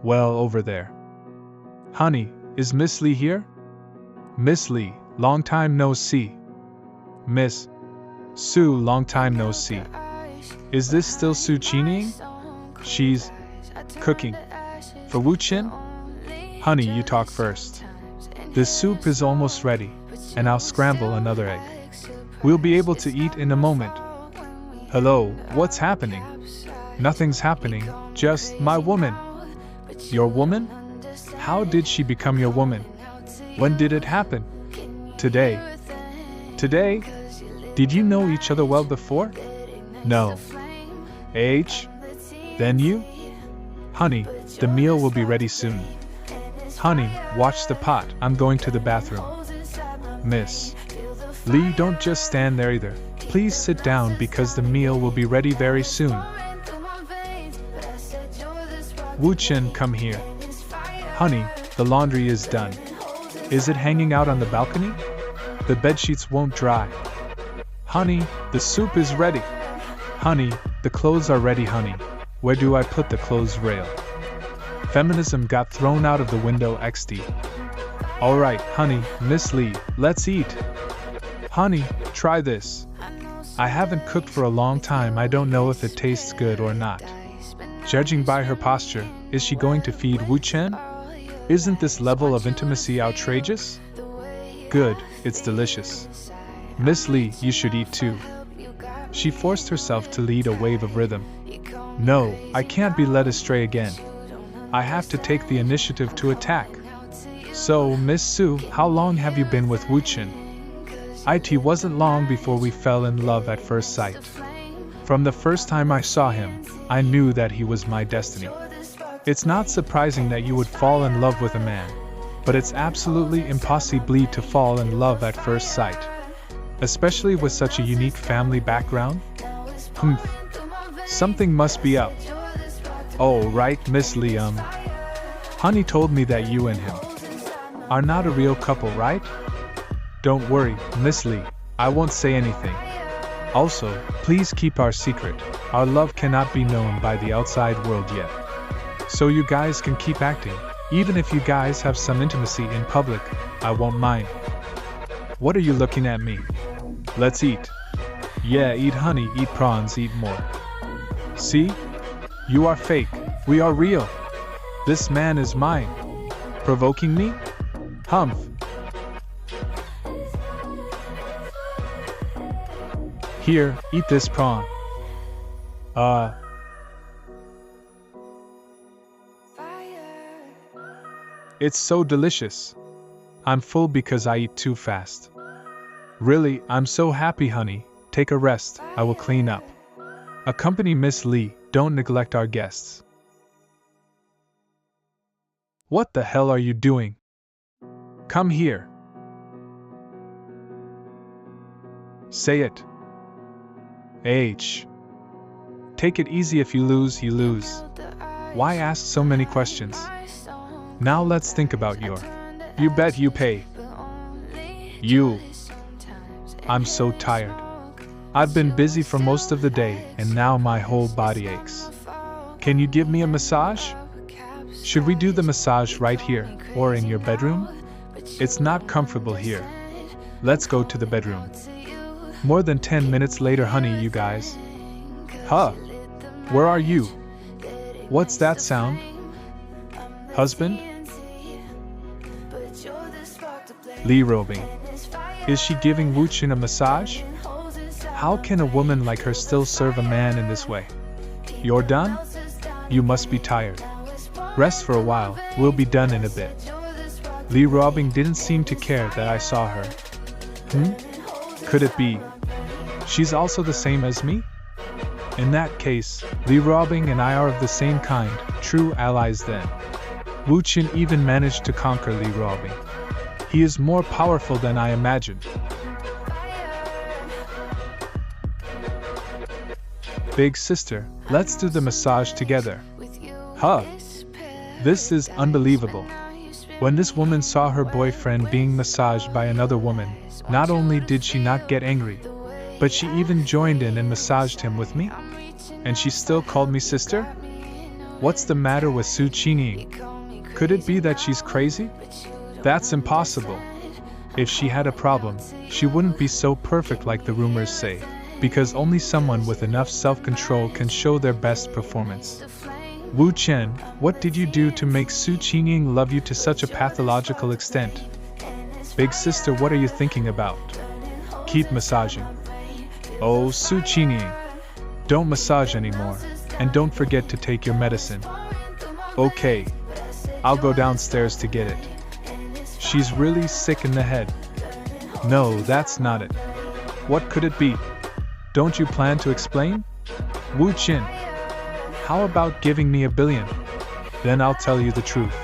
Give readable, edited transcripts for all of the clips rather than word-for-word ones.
Well, over there. Honey, is Miss Lee here? Miss Lee, long time no see. Miss Sue, long time no see. Is this still Sue Cheening? She's cooking. For Wu Chin? Honey, you talk first. The soup is almost ready, and I'll scramble another egg. We'll be able to eat in a moment. Hello, what's happening? Nothing's happening, just my woman. Your woman? How did she become your woman? When did it happen? Today. Today? Did you know each other well before? No. Age? Then you? Honey, the meal will be ready soon. Honey, watch the pot, I'm going to the bathroom. Miss Lee, don't just stand there either. Please sit down because the meal will be ready very soon. Wu Chen, come here. Honey, the laundry is done. Is it hanging out on the balcony? The bedsheets won't dry. Honey, the soup is ready. Honey, the clothes are ready. Honey, where do I put the clothes rail? Feminism got thrown out of the window XD. Alright, honey, Miss Lee, let's eat. Honey, try this. I haven't cooked for a long time. I don't know if it tastes good or not. Judging by her posture, is she going to feed Wu Chen? Isn't this level of intimacy outrageous? Good, it's delicious. Miss Lee, you should eat too. She forced herself to lead a wave of rhythm. No, I can't be led astray again. I have to take the initiative to attack. So, Miss Sue, how long have you been with Wu Chen? It wasn't long before we fell in love at first sight. From the first time I saw him, I knew that he was my destiny. It's not surprising that you would fall in love with a man, but it's absolutely impossible to fall in love at first sight. Especially with such a unique family background? Something must be up. Oh, right, Miss Lee, Honey told me that you and him are not a real couple, right? Don't worry, Miss Lee, I won't say anything. Also, please keep our secret. Our love cannot be known by the outside world yet. So you guys can keep acting. Even if you guys have some intimacy in public, I won't mind. What are you looking at me? Let's eat. Yeah, eat honey, eat prawns, eat more. See? You are fake. We are real. This man is mine. Provoking me? Humph. Here, eat this prawn. It's so delicious. I'm full because I eat too fast. Really, I'm so happy, honey. Take a rest, I will clean up. Accompany Miss Lee, don't neglect our guests. What the hell are you doing? Come here. Say it. Take it easy, if you lose, you lose. Why ask so many questions? Now let's think about your. You bet you pay. You. I'm so tired. I've been busy for most of the day and now my whole body aches. Can you give me a massage? Should we do the massage right here or in your bedroom? It's not comfortable here. Let's go to the bedroom. More than 10 minutes later, honey, you guys. Huh? Where are you? What's that sound? Husband? Lee Robing. Is she giving Wu Chen a massage? How can a woman like her still serve a man in this way? You're done? You must be tired. Rest for a while, we'll be done in a bit. Lee Robing didn't seem to care that I saw her. Could it be? She's also the same as me? In that case, Lee Robing and I are of the same kind, true allies then. Wu Chen even managed to conquer Lee Robing. He is more powerful than I imagined. Big sister, let's do the massage together. Huh? This is unbelievable. When this woman saw her boyfriend being massaged by another woman, not only did she not get angry, but she even joined in and massaged him with me? And she still called me sister? What's the matter with Su Qingying? Could it be that she's crazy? That's impossible. If she had a problem, she wouldn't be so perfect like the rumors say, because only someone with enough self-control can show their best performance. Wu Chen, what did you do to make Su Qingying love you to such a pathological extent? Big sister, what are you thinking about? Keep massaging. Oh, Su Qingying. Don't massage anymore, and don't forget to take your medicine. Okay. I'll go downstairs to get it. She's really sick in the head. No, that's not it. What could it be? Don't you plan to explain? Wu Qin. How about giving me $1 billion? Then I'll tell you the truth.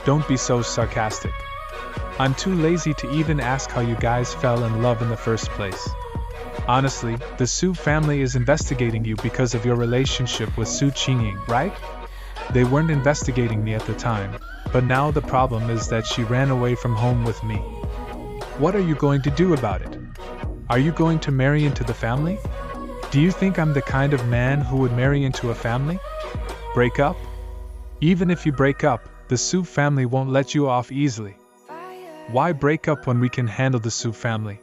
Don't be so sarcastic. I'm too lazy to even ask how you guys fell in love in the first place. Honestly, the Su family is investigating you because of your relationship with Su Qingying, right? They weren't investigating me at the time, but now the problem is that she ran away from home with me. What are you going to do about it? Are you going to marry into the family? Do you think I'm the kind of man who would marry into a family? Break up? Even if you break up, the Su family won't let you off easily. Why break up when we can handle the Su family?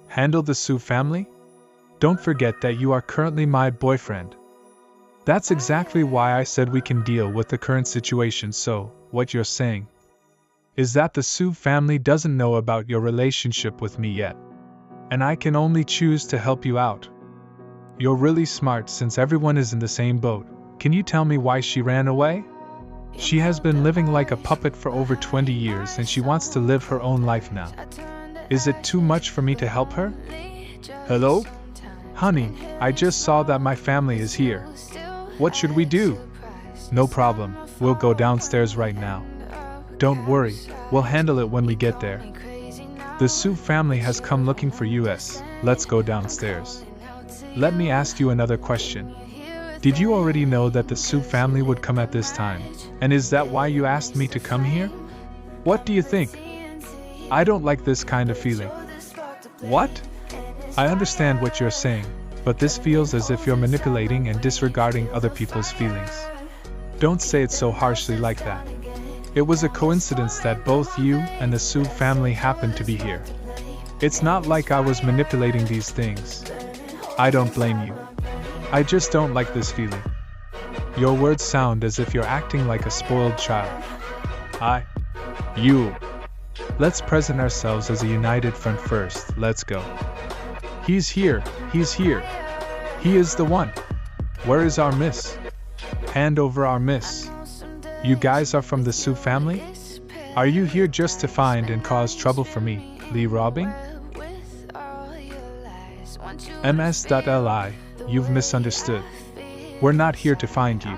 Handle the Su family? Don't forget that you are currently my boyfriend. That's exactly why I said we can deal with the current situation. So, what you're saying is that the Su family doesn't know about your relationship with me yet, and I can only choose to help you out. You're really smart since everyone is in the same boat. Can you tell me why she ran away? She has been living like a puppet for over 20 years and she wants to live her own life now. Is it too much for me to help her? Hello? Honey, I just saw that my family is here. What should we do? No problem, we'll go downstairs right now. Don't worry, we'll handle it when we get there. The Su family has come looking for us. Let's go downstairs. Let me ask you another question. Did you already know that the Su family would come at this time? And is that why you asked me to come here? What do you think? I don't like this kind of feeling. What? I understand what you're saying, but this feels as if you're manipulating and disregarding other people's feelings. Don't say it so harshly like that. It was a coincidence that both you and the Su family happened to be here. It's not like I was manipulating these things. I don't blame you. I just don't like this feeling. Your words sound as if you're acting like a spoiled child. You. Let's present ourselves as a united front first. Let's go. He's here. He is the one. Where is our miss? Hand over our miss. You guys are from the Su family? Are you here just to find and cause trouble for me, Li Robbing? MS.li, you've misunderstood. We're not here to find you.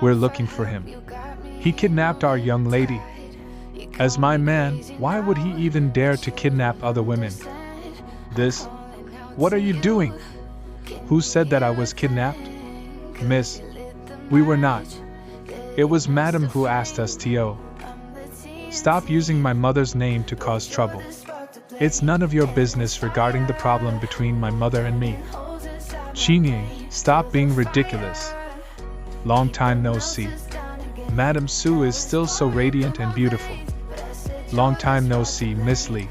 We're looking for him. He kidnapped our young lady. As my man, why would he even dare to kidnap other women? What are you doing? Who said that I was kidnapped? Miss, we were not. It was Madam who asked us to. Stop using my mother's name to cause trouble. It's none of your business regarding the problem between my mother and me. Qingying, stop being ridiculous. Long time no see. Madam Su is still so radiant and beautiful. Long time no see, Miss Li.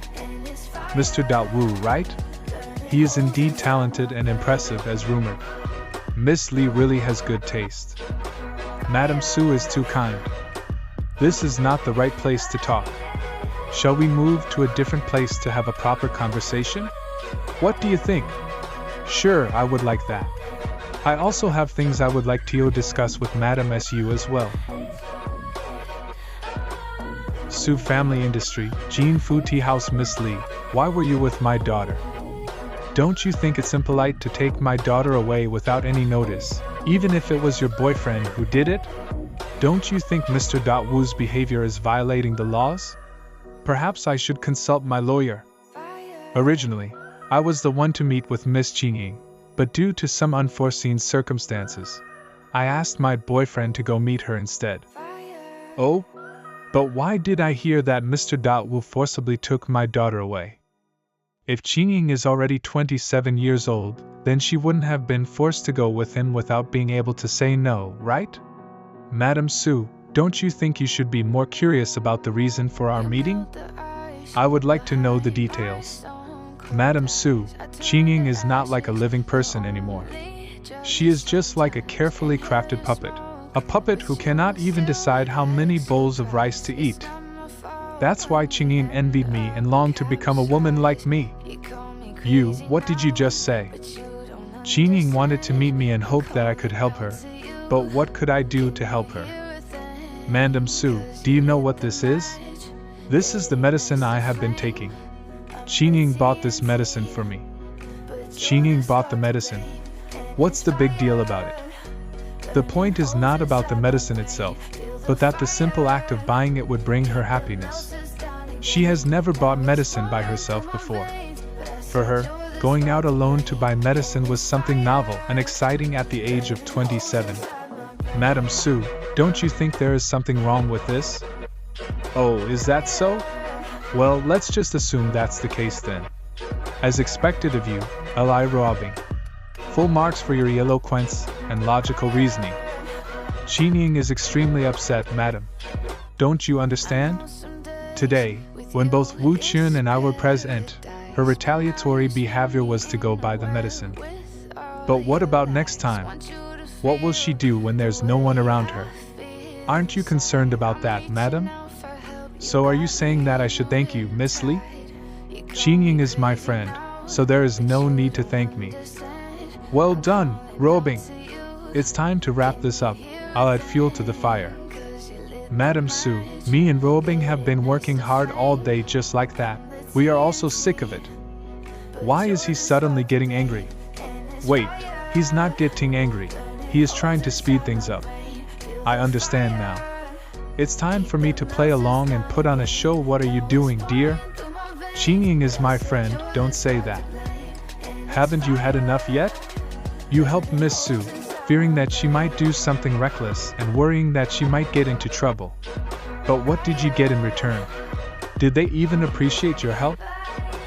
Mr. Wu, right? He is indeed talented and impressive as rumored. Miss Li really has good taste. Madam Su is too kind. This is not the right place to talk. Shall we move to a different place to have a proper conversation? What do you think? Sure, I would like that. I also have things I would like to discuss with Madam Su as well. Su family industry, Jean Fu Tea House. Miss Li, why were you with my daughter? Don't you think it's impolite to take my daughter away without any notice, even if it was your boyfriend who did it? Don't you think Mr. Wu's behavior is violating the laws? Perhaps I should consult my lawyer. Originally, I was the one to meet with Miss Qingying, but due to some unforeseen circumstances, I asked my boyfriend to go meet her instead. Oh? But why did I hear that Mr. Wu forcibly took my daughter away? If Qingying is already 27 years old, then she wouldn't have been forced to go with him without being able to say no, right? Madam Su, don't you think you should be more curious about the reason for our meeting? I would like to know the details. Madam Su, Qingying is not like a living person anymore. She is just like a carefully crafted puppet. A puppet who cannot even decide how many bowls of rice to eat. That's why Qingying envied me and longed to become a woman like me. You, what did you just say? Qingying wanted to meet me and hoped that I could help her. But what could I do to help her? Madam Su, do you know what this is? This is the medicine I have been taking. Qingying bought this medicine for me. Qingying bought the medicine. What's the big deal about it? The point is not about the medicine itself, but that the simple act of buying it would bring her happiness. She has never bought medicine by herself before. For her, going out alone to buy medicine was something novel and exciting at the age of 27. Madam Su, don't you think there is something wrong with this? Oh, is that so? Well, let's just assume that's the case then. As expected of you, Li Robbing. Full marks for your eloquence and logical reasoning. Qingying is extremely upset, madam. Don't you understand? Today, when both Wu Chun and I were present, her retaliatory behavior was to go buy the medicine. But what about next time? What will she do when there's no one around her? Aren't you concerned about that, madam? So are you saying that I should thank you, Miss Li? Qingying is my friend, so there is no need to thank me. Well done, Robing. It's time to wrap this up. I'll add fuel to the fire. Madam Su, me and Robing have been working hard all day just like that. We are also sick of it. Why is he suddenly getting angry? Wait, he's not getting angry. He is trying to speed things up. I understand now. It's time for me to play along and put on a show. What are you doing, dear? Qingying is my friend, don't say that. Haven't you had enough yet? You helped Miss Su, fearing that she might do something reckless and worrying that she might get into trouble. But what did you get in return? Did they even appreciate your help?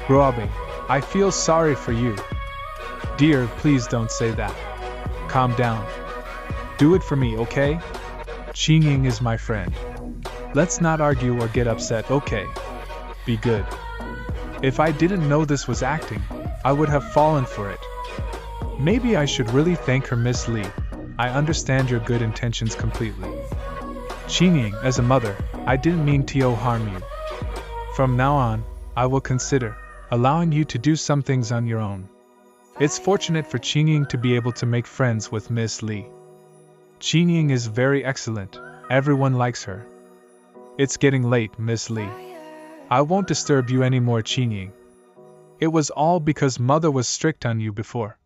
Robbing, I feel sorry for you. Dear, please don't say that. Calm down. Do it for me, okay? Qingying is my friend. Let's not argue or get upset, okay? Be good. If I didn't know this was acting, I would have fallen for it. Maybe I should really thank her, Miss Li. I understand your good intentions completely. Qingying, as a mother, I didn't mean to harm you. From now on, I will consider allowing you to do some things on your own. It's fortunate for Qingying to be able to make friends with Miss Li. Qingying is very excellent. Everyone likes her. It's getting late, Miss Li. I won't disturb you anymore, Qingying. It was all because mother was strict on you before.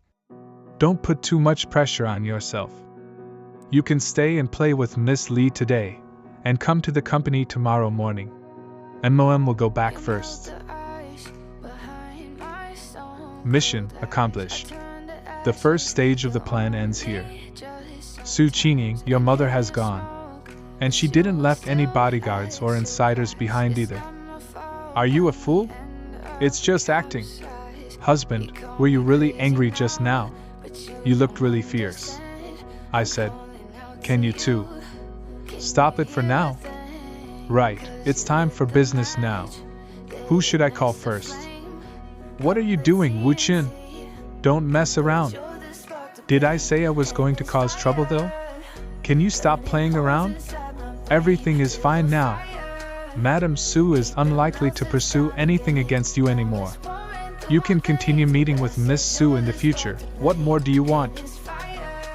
Don't put too much pressure on yourself. You can stay and play with Miss Li today, and come to the company tomorrow morning. MOM will go back first. Mission accomplished. The first stage of the plan ends here. Su Qingying, your mother has gone. And she didn't left any bodyguards or insiders behind either. Are you a fool? It's just acting. Husband, were you really angry just now? You looked really fierce. I said. Can you too? Stop it for now. Right, it's time for business now. Who should I call first? What are you doing, Wu Qin? Don't mess around. Did I say I was going to cause trouble though? Can you stop playing around? Everything is fine now. Madam Su is unlikely to pursue anything against you anymore. You can continue meeting with Miss Su in the future. What more do you want?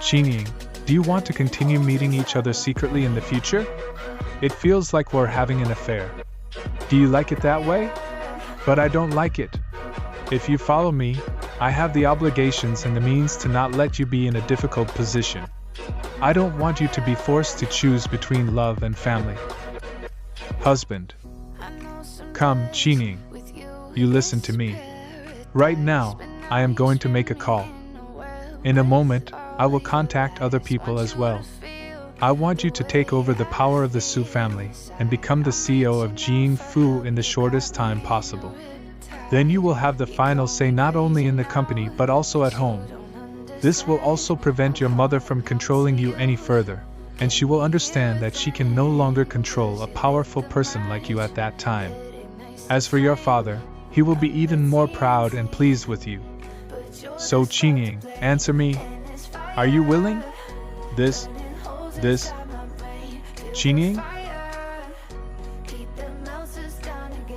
Qingying, do you want to continue meeting each other secretly in the future? It feels like we're having an affair. Do you like it that way? But I don't like it. If you follow me, I have the obligations and the means to not let you be in a difficult position. I don't want you to be forced to choose between love and family. Husband. Come, Qingying. You listen to me. Right now, I am going to make a call. In a moment, I will contact other people as well. I want you to take over the power of the Su family and become the CEO of Jing Fu in the shortest time possible. Then you will have the final say not only in the company but also at home. This will also prevent your mother from controlling you any further. and she will understand that she can no longer control a powerful person like you at that time. As for your father, he will be even more proud and pleased with you. So Qingying, answer me. Are you willing? This. Qingying?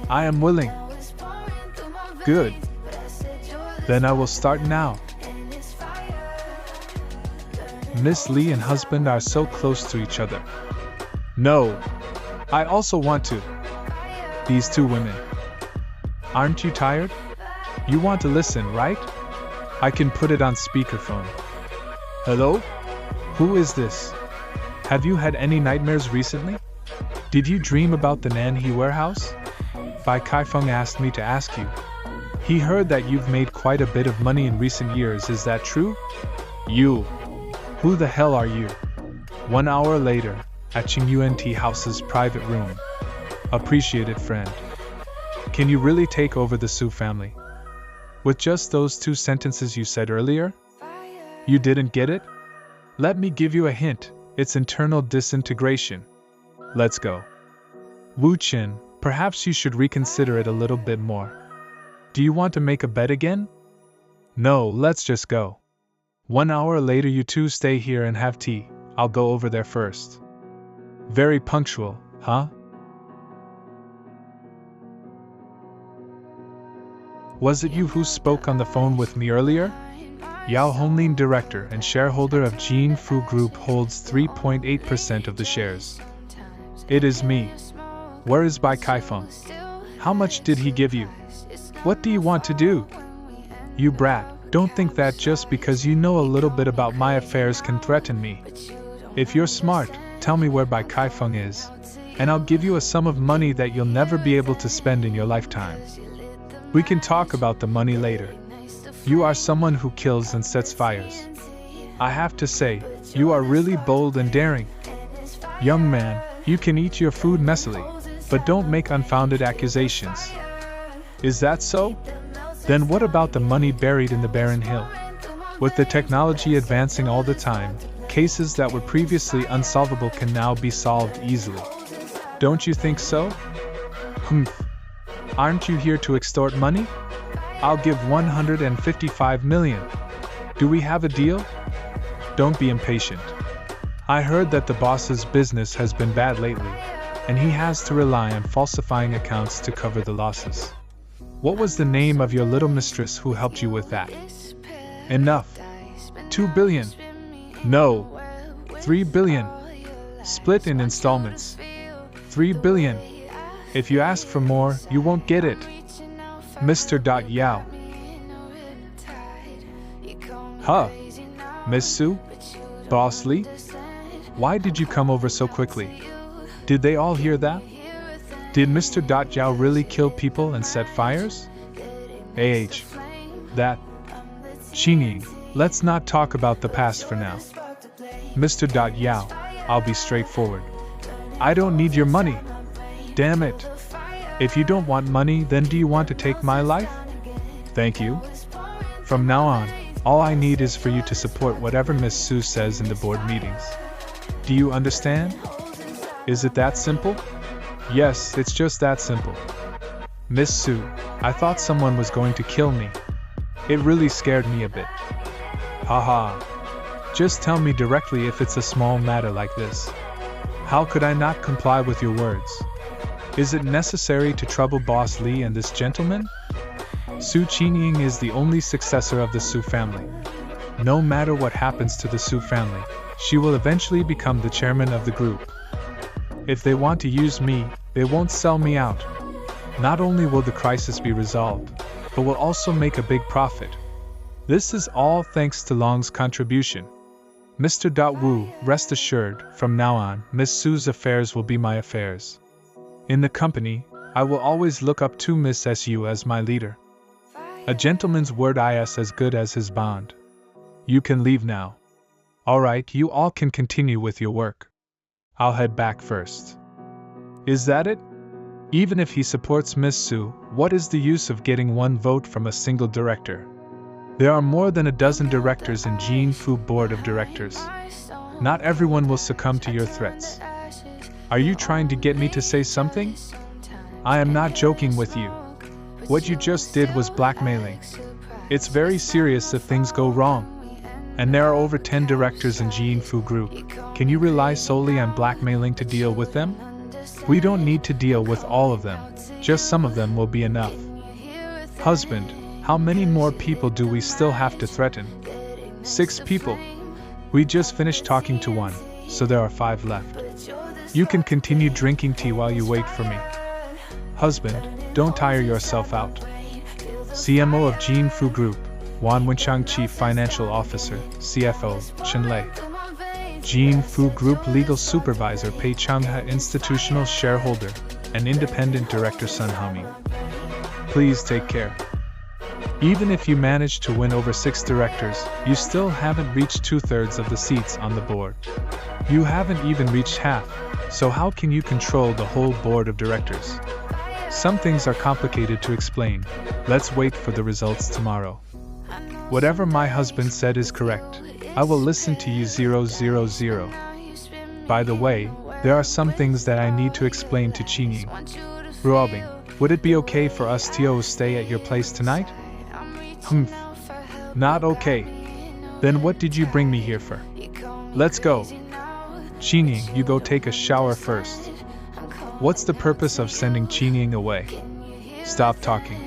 I am willing. Good. Then I will start now. Miss Li and husband are so close to each other. No. I also want to. These two women. Aren't you tired? You want to listen, right? I can put it on speakerphone. Hello? Who is this? Have you had any nightmares recently? Did you dream about the Nanhe warehouse? Bai Kaifeng asked me to ask you. He heard that you've made quite a bit of money in recent years, is that true? You. Who the hell are you? 1 hour later, at Qing Yunt House's private room. Appreciated friend. Can you really take over the Su family? With just those 2 sentences you said earlier? You didn't get it? Let me give you a hint, it's internal disintegration. Let's go. Wu Qin, perhaps you should reconsider it a little bit more. Do you want to make a bet again? No, let's just go. 1 hour later you two stay here and have tea, I'll go over there first. Very punctual, huh? Was it you who spoke on the phone with me earlier? Yao Honglin, director and shareholder of Jin Fu Group, holds 3.8% of the shares. It is me. Where is Bai Kaifeng? How much did he give you? What do you want to do? You brat, don't think that just because you know a little bit about my affairs can threaten me. If you're smart, tell me where Bai Kaifeng is, and I'll give you a sum of money that you'll never be able to spend in your lifetime. We can talk about the money later. You are someone who kills and sets fires. I have to say, you are really bold and daring. Young man, you can eat your food messily, but don't make unfounded accusations. Is that so? Then what about the money buried in the barren hill? With the technology advancing all the time, cases that were previously unsolvable can now be solved easily. Don't you think so? Humph. Aren't you here to extort money? I'll give 155 million. Do we have a deal? Don't be impatient. I heard that the boss's business has been bad lately, and he has to rely on falsifying accounts to cover the losses. What was the name of your little mistress who helped you with that? Enough. 2 billion. No. 3 billion. Split in installments. 3 billion. If you ask for more, you won't get it. Mr. Yao. Huh? Miss Su? Boss Li? Why did you come over so quickly? Did they all hear that? Did Mr. Yao really kill people and set fires? That. Qingying, let's not talk about the past for now. Mr. Yao, I'll be straightforward. I don't need your money. Damn it. If you don't want money, then do you want to take my life? Thank you. From now on, all I need is for you to support whatever Miss Su says in the board meetings. Do you understand? Is it that simple? Yes, it's just that simple. Miss Su, I thought someone was going to kill me. It really scared me a bit. Haha. Just tell me directly if it's a small matter like this. How could I not comply with your words? Is it necessary to trouble Boss Li and this gentleman? Su Qingying is the only successor of the Su family. No matter what happens to the Su family, she will eventually become the chairman of the group. If they want to use me, they won't sell me out. Not only will the crisis be resolved, but will also make a big profit. This is all thanks to Long's contribution. Mr. Wu, rest assured, from now on, Miss Su's affairs will be my affairs. In the company, I will always look up to Miss Su as my leader. A gentleman's word is as good as his bond. You can leave now. Alright, you all can continue with your work. I'll head back first. Is that it? Even if he supports Miss Su, what is the use of getting one vote from a single director? There are more than a dozen directors in Jin Fu Board of Directors. Not everyone will succumb to your threats. Are you trying to get me to say something? I am not joking with you. What you just did was blackmailing. It's very serious if things go wrong. And there are over 10 directors in Jianfu Group. Can you rely solely on blackmailing to deal with them? We don't need to deal with all of them. Just some of them will be enough. Husband, how many more people do we still have to threaten? 6 people. We just finished talking to one, so there are 5 left. You can continue drinking tea while you wait for me. Husband, don't tire yourself out. CMO of Jianfu Group, Wan Wenchang Chief Financial Officer, CFO, Chen Lei. Jianfu Group Legal Supervisor Pei Changhe, Institutional Shareholder, and Independent Director Sun Hami. Please take care. Even if you manage to win over 6 directors, you still haven't reached 2/3 of the seats on the board. You haven't even reached half, so how can you control the whole board of directors? Some things are complicated to explain. Let's wait for the results tomorrow. Whatever my husband said is correct. I will listen to you 000. By the way, there are some things that I need to explain to Qingying. Ruobing, would it be okay for us to stay at your place tonight? Humph. Not okay. Then what did you bring me here for? Let's go. Qingying, you go take a shower first. What's the purpose of sending Qingying away? Stop talking.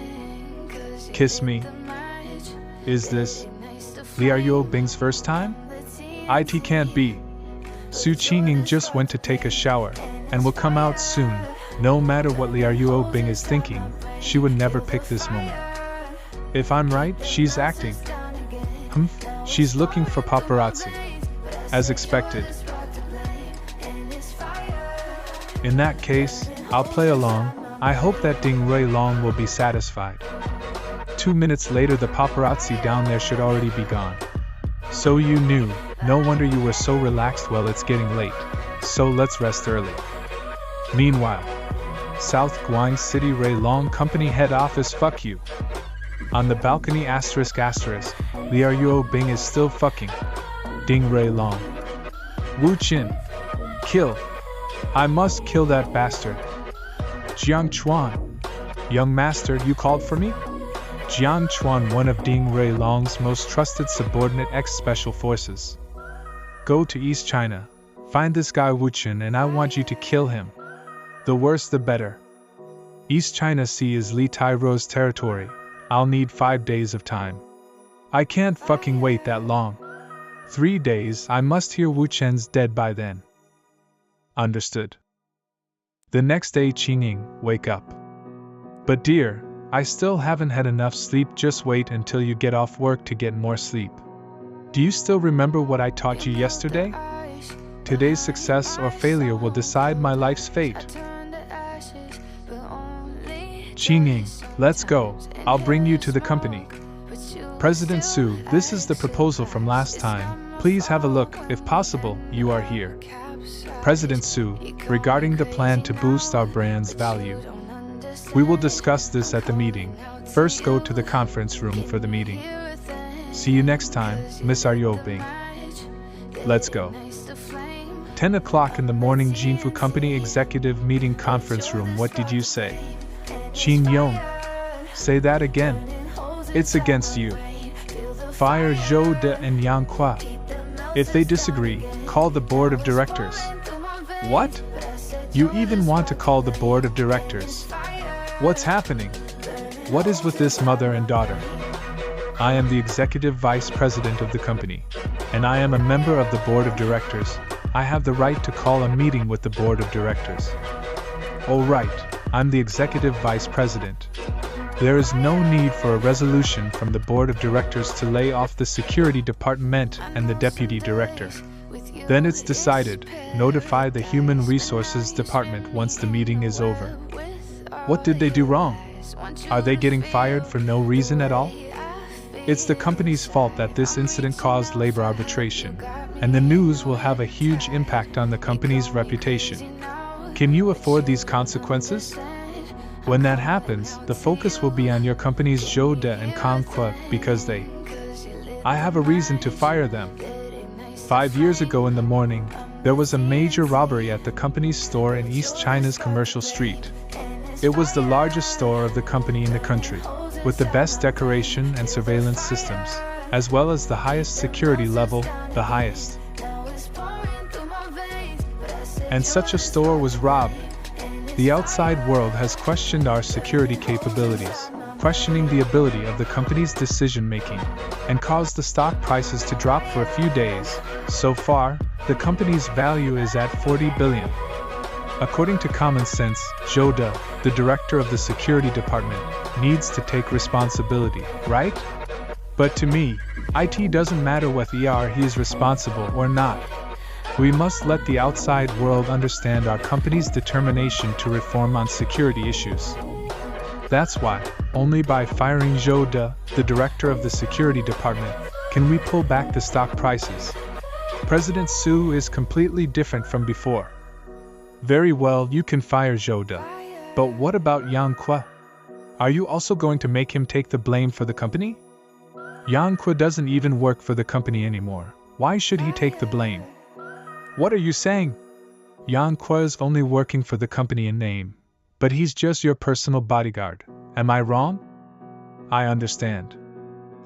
Kiss me. Is this Liu Bing's first time? It can't be. Su Qingying just went to take a shower, and will come out soon. No matter what Liu Bing is thinking, she would never pick this moment. If I'm right, she's acting. She's looking for paparazzi. As expected. In that case, I'll play along. I hope that Ding Rui Long will be satisfied. 2 minutes later, the paparazzi down there should already be gone. So you knew, no wonder you were so relaxed. Well, it's getting late, so let's rest early. Meanwhile, South Guang City Rui Long Company head office. Fuck you. On the balcony ***, Liu Bing is still fucking Ding Rui Long. Wu Qin. Kill. I must kill that bastard. Jiang Chuan. Young master, you called for me? Jiang Chuan, one of Ding Rui Long's most trusted subordinate ex-special forces. Go to East China. Find this guy Wu Qin and I want you to kill him. The worse the better. East China Sea is Li Tairo's territory. I'll need 5 days of time. I can't fucking wait that long. 3 days, I must hear Wu Chen's dead by then. Understood. The next day, Qingying, wake up. But dear, I still haven't had enough sleep. Just wait until you get off work to get more sleep. Do you still remember what I taught you yesterday? Today's success or failure will decide my life's fate. Qingying, let's go. I'll bring you to the company. President Su, this is the proposal from last time. Please have a look. If possible, you are here. President Su, regarding the plan to boost our brand's value. We will discuss this at the meeting. First, go to the conference room for the meeting. See you next time, Miss Liu Bing. Let's go. 10 o'clock in the morning, Jianfu Company Executive Meeting Conference Room. What did you say? Qin Yong. Say that again. It's against you. Fire Zhou De and Yang Hua. If they disagree, call the board of directors. What? You even want to call the board of directors? What's happening? What is with this mother and daughter? I am the executive vice president of the company, and I am a member of the board of directors. I have the right to call a meeting with the board of directors. Oh right, I'm the executive vice president. There is no need for a resolution from the board of directors to lay off the security department and the deputy director. Then it's decided, notify the human resources department once the meeting is over. What did they do wrong? Are they getting fired for no reason at all? It's the company's fault that this incident caused labor arbitration, and the news will have a huge impact on the company's reputation. Can you afford these consequences? When that happens, the focus will be on your company's Zhou De and Kang Kua because I have a reason to fire them. 5 years ago in the morning, there was a major robbery at the company's store in East China's Commercial Street. It was the largest store of the company in the country, with the best decoration and surveillance systems, as well as the highest security level, the highest. And such a store was robbed. The outside world has questioned our security capabilities, questioning the ability of the company's decision-making, and caused the stock prices to drop for a few days. So far, the company's value is at 40 billion. According to common sense, Zhou De, the director of the security department, needs to take responsibility, right? But to me, it doesn't matter whether he is responsible or not. We must let the outside world understand our company's determination to reform on security issues. That's why, only by firing Zhou De, the director of the security department, can we pull back the stock prices. President Su is completely different from before. Very well, you can fire Zhou De. But what about Yang Kui? Are you also going to make him take the blame for the company? Yang Kui doesn't even work for the company anymore. Why should he take the blame? What are you saying? Yang Kui is only working for the company in name, but he's just your personal bodyguard. Am I wrong? I understand.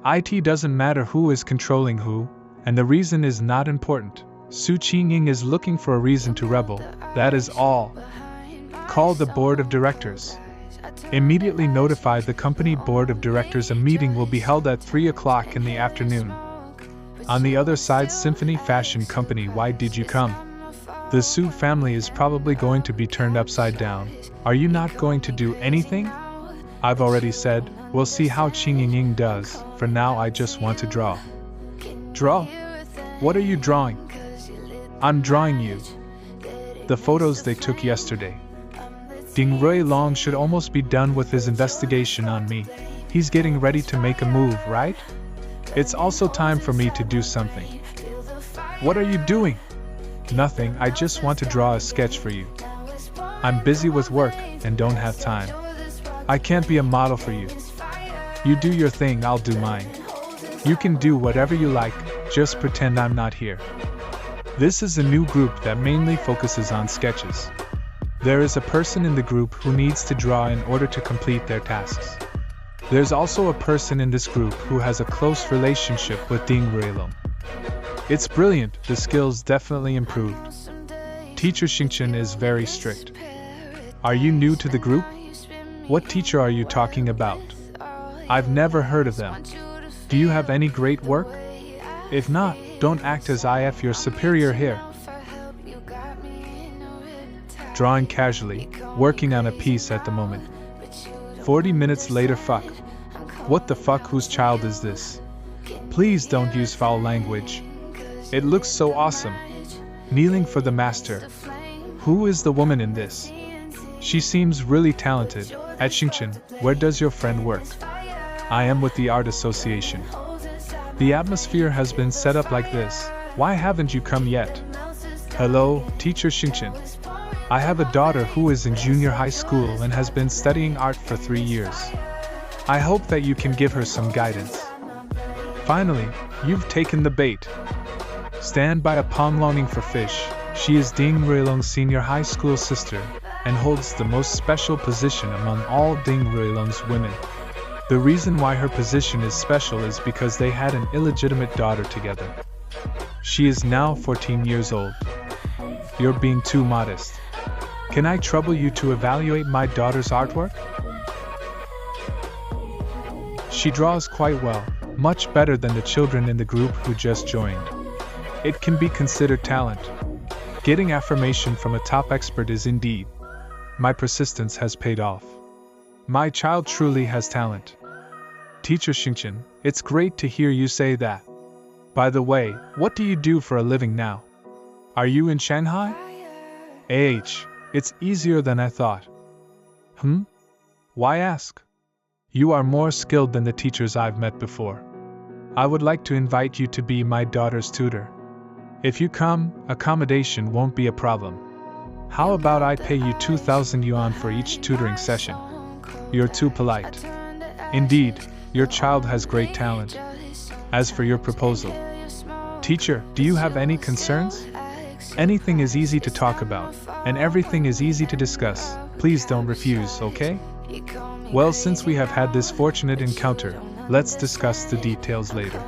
It doesn't matter who is controlling who, and the reason is not important. Su Qingying is looking for a reason to rebel, that is all. Call the board of directors. Immediately notify the company board of directors a meeting will be held at 3 o'clock in the afternoon. On the other side, Symphony Fashion Company, why did you come? The Su family is probably going to be turned upside down. Are you not going to do anything? I've already said, we'll see how Qingying does. For now I just want to draw. Draw? What are you drawing? I'm drawing you. The photos they took yesterday. Ding Ruilong should almost be done with his investigation on me. He's getting ready to make a move, right? It's also time for me to do something. What are you doing? Nothing, I just want to draw a sketch for you. I'm busy with work and don't have time. I can't be a model for you. You do your thing, I'll do mine. You can do whatever you like, just pretend I'm not here. This is a new group that mainly focuses on sketches. There is a person in the group who needs to draw in order to complete their tasks. There's also a person in this group who has a close relationship with Ding Ruilong. It's brilliant, the skills definitely improved. Teacher Xingchen is very strict. Are you new to the group? What teacher are you talking about? I've never heard of them. Do you have any great work? If not, don't act as if your superior here. Drawing casually, working on a piece at the moment. 40 minutes later, fuck. What the fuck, whose child is this? Please don't use foul language. It looks so awesome. Kneeling for the master. Who is the woman in this? She seems really talented. At Xingchen, where does your friend work? I am with the Art Association. The atmosphere has been set up like this. Why haven't you come yet? Hello, Teacher Xingchen. I have a daughter who is in junior high school and has been studying art for 3 years. I hope that you can give her some guidance. Finally, you've taken the bait. Stand by a pond longing for fish. She is Ding Ruilong's senior high school sister and holds the most special position among all Ding Ruilong's women. The reason why her position is special is because they had an illegitimate daughter together. She is now 14 years old. You're being too modest. Can I trouble you to evaluate my daughter's artwork? She draws quite well, much better than the children in the group who just joined. It can be considered talent. Getting affirmation from a top expert is indeed. My persistence has paid off. My child truly has talent. Teacher Xingchen, it's great to hear you say that. By the way, what do you do for a living now? Are you in Shanghai? It's easier than I thought. Why ask? You are more skilled than the teachers I've met before. I would like to invite you to be my daughter's tutor. If you come, accommodation won't be a problem. How about I pay you 2,000 yuan for each tutoring session? You're too polite. Indeed, your child has great talent. As for your proposal, Teacher, do you have any concerns? Anything is easy to talk about, and everything is easy to discuss. Please don't refuse, okay? Well, since we have had this fortunate encounter, let's discuss the details later.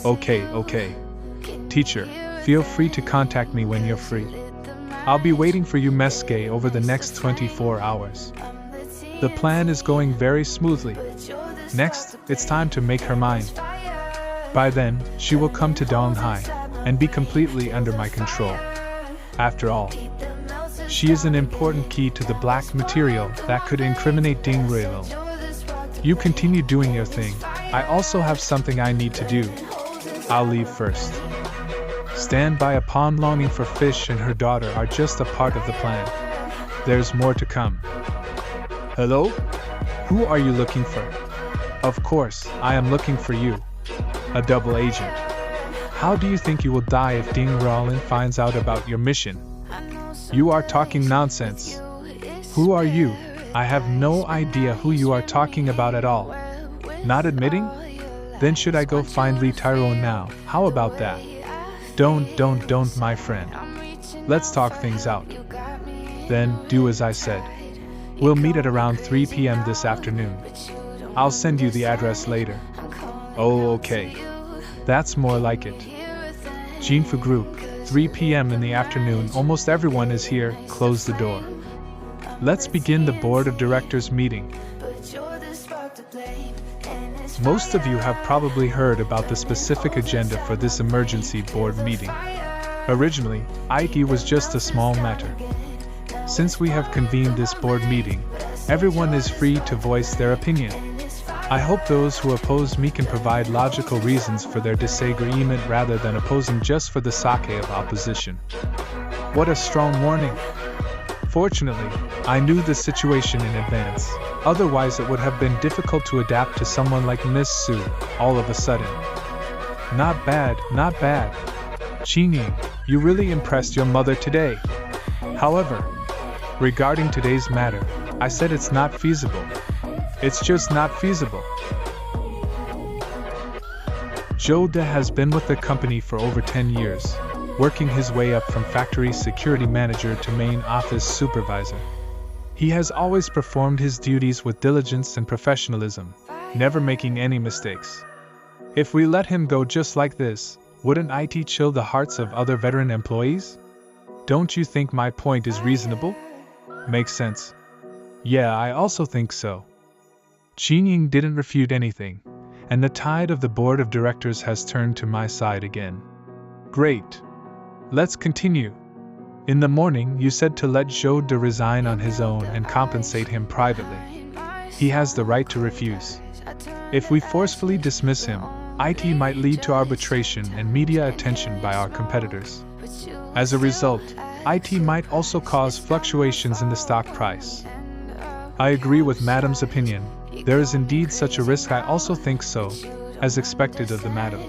Okay. Teacher, feel free to contact me when you're free. I'll be waiting for you Meske over the next 24 hours. The plan is going very smoothly. Next, it's time to make her mine. By then, she will come to Donghai and be completely under my control. After all, she is an important key to the black material that could incriminate Ding Ruilo. You continue doing your thing. I also have something I need to do. I'll leave first. Stand by upon longing for fish and her daughter are just a part of the plan. There's more to come. Hello? Who are you looking for? Of course, I am looking for you. A double agent. How do you think you will die if Ding Ruolin finds out about your mission? You are talking nonsense. Who are you? I have no idea who you are talking about at all. Not admitting? Then should I go find Lee Tyrone now? How about that? Don't, my friend. Let's talk things out. Then, do as I said. We'll meet at around 3 p.m. this afternoon. I'll send you the address later. Oh, okay. That's more like it. Jinfu Group, 3 p.m. in the afternoon. Almost everyone is here. Close the door. Let's begin the board of directors meeting. Most of you have probably heard about the specific agenda for this emergency board meeting. Originally, IT was just a small matter. Since we have convened this board meeting, everyone is free to voice their opinion. I hope those who oppose me can provide logical reasons for their disagreement rather than opposing just for the sake of opposition. What a strong warning! Fortunately, I knew the situation in advance, otherwise it would have been difficult to adapt to someone like Miss Su, all of a sudden. Not bad. Qingying, you really impressed your mother today. However, regarding today's matter, I said it's not feasible. It's just not feasible. Zhou De has been with the company for over 10 years, working his way up from factory security manager to main office supervisor. He has always performed his duties with diligence and professionalism, never making any mistakes. If we let him go just like this, wouldn't it chill the hearts of other veteran employees? Don't you think my point is reasonable? Makes sense. Yeah, I also think so. Qingying didn't refute anything, and the tide of the board of directors has turned to my side again. Great. Let's continue. In the morning, you said to let Zhou De resign on his own and compensate him privately. He has the right to refuse. If we forcefully dismiss him, it might lead to arbitration and media attention by our competitors. As a result, it might also cause fluctuations in the stock price. I agree with Madam's opinion. There is indeed such a risk. I also think so, as expected of the Madam.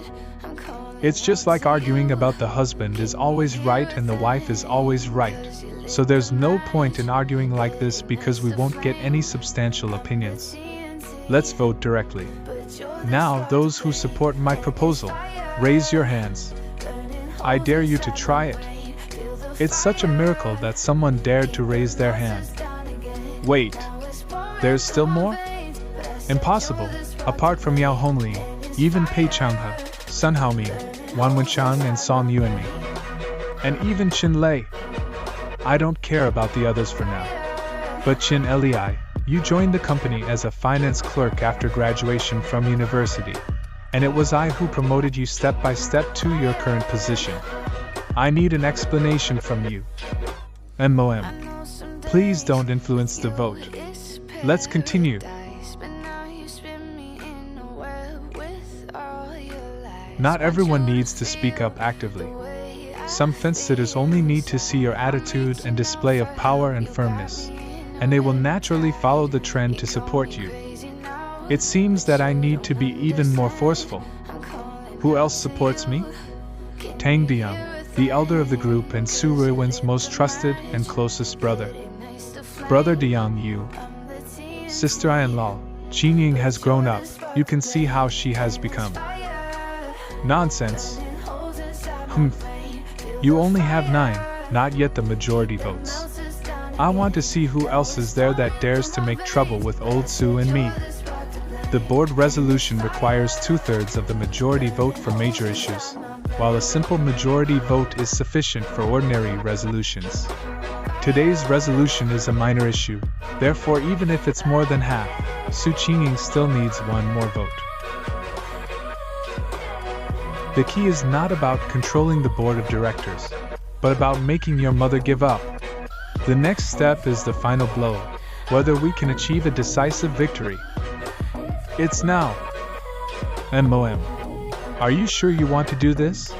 It's just like arguing about the husband is always right and the wife is always right. So there's no point in arguing like this because we won't get any substantial opinions. Let's vote directly. Now, those who support my proposal, raise your hands. I dare you to try it. It's such a miracle that someone dared to raise their hand. Wait, there's still more? Impossible, apart from Yao Hongli, even Pei Changhe, Sun Haoming, Wan Wenchang and Song Yuanmi. And even Qin Lei. I don't care about the others for now. But Qin Lei, you joined the company as a finance clerk after graduation from university, and it was I who promoted you step by step to your current position. I need an explanation from you. MOM. Please don't influence the vote. Let's continue. Not everyone needs to speak up actively. Some fence-sitters only need to see your attitude and display of power and firmness, and they will naturally follow the trend to support you. It seems that I need to be even more forceful. Who else supports me? Tang Diang, the elder of the group and Su Ruiwen's most trusted and closest brother. Brother Diang Yu. Sister Ayan-Lao, Qingying has grown up, you can see how she has become. Nonsense. Humph. You only have 9, not yet the majority votes. I want to see who else is there that dares to make trouble with old Sue and me. The board resolution requires 2/3 of the majority vote for major issues, while a simple majority vote is sufficient for ordinary resolutions. Today's resolution is a minor issue, therefore even if it's more than half, Su Qingying still needs 1 more vote. The key is not about controlling the board of directors, but about making your mother give up. The next step is the final blow, whether we can achieve a decisive victory. It's now. MOM. Are you sure you want to do this?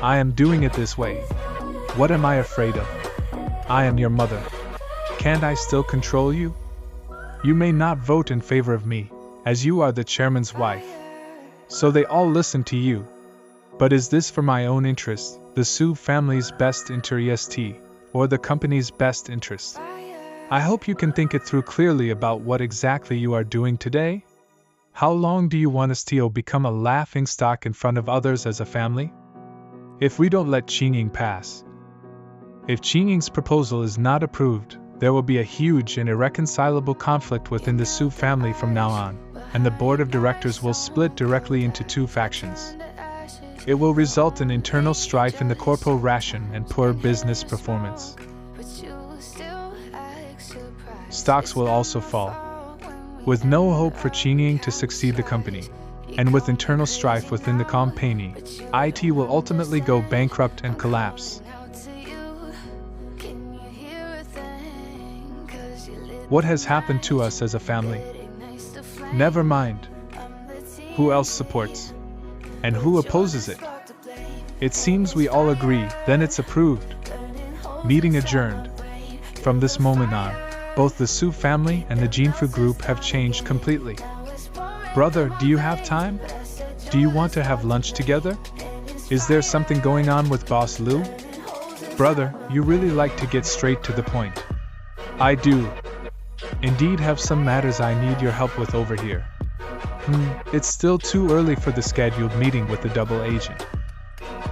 I am doing it this way. What am I afraid of? I am your mother. Can't I still control you? You may not vote in favor of me, as you are the chairman's wife. So they all listen to you. But is this for my own interest, the Su family's best interest, or the company's best interest? I hope you can think it through clearly about what exactly you are doing today. How long do you want us to become a laughingstock in front of others as a family? If we don't let Qingying pass. If Qingying's proposal is not approved, there will be a huge and irreconcilable conflict within the Su family from now on, and the board of directors will split directly into 2 factions. It will result in internal strife in the corporation and poor business performance. Stocks will also fall. With no hope for Qingying to succeed the company, and with internal strife within the company, IT will ultimately go bankrupt and collapse. What has happened to us as a family? Never mind. Who else supports? And who opposes it? It seems we all agree, then it's approved. Meeting adjourned. From this moment on, both the Su family and the Jinfu group have changed completely. Brother, do you have time? Do you want to have lunch together? Is there something going on with Boss Lu? Brother, you really like to get straight to the point. I do. Indeed have some matters I need your help with over here. It's still too early for the scheduled meeting with the double agent.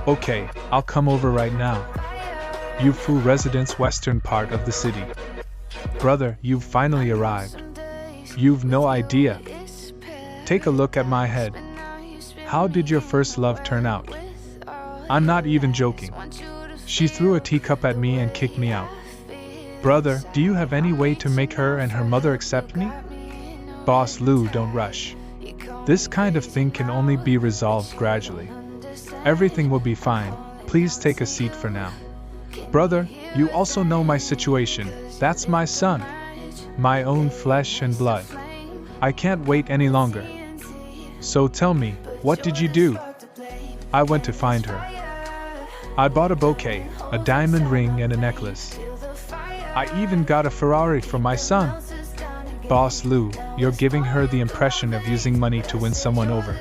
Okay, I'll come over right now. Yufu residence, western part of the city. Brother, you've finally arrived. You've no idea. Take a look at my head. How did your first love turn out? I'm not even joking. She threw a teacup at me and kicked me out. Brother, do you have any way to make her and her mother accept me? Boss Lu, don't rush. This kind of thing can only be resolved gradually. Everything will be fine. Please take a seat for now. Brother, you also know my situation. That's my son. My own flesh and blood. I can't wait any longer. So tell me, what did you do? I went to find her. I bought a bouquet, a diamond ring and a necklace. I even got a Ferrari for my son. Boss Lu, you're giving her the impression of using money to win someone over.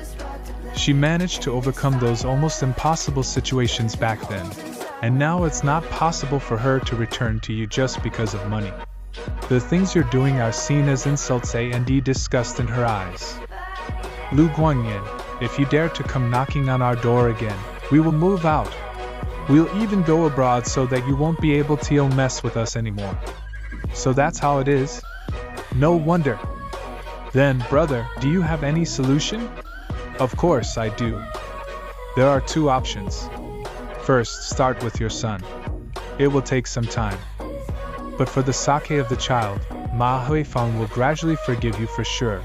She managed to overcome those almost impossible situations back then, and now it's not possible for her to return to you just because of money. The things you're doing are seen as insults and disgust in her eyes. Lu Guanyin, if you dare to come knocking on our door again, we will move out. We'll even go abroad so that you won't be able to mess with us anymore. So that's how it is? No wonder. Then, brother, do you have any solution? Of course I do. There are 2 options. First, start with your son. It will take some time. But for the sake of the child, Ma Huifeng will gradually forgive you for sure.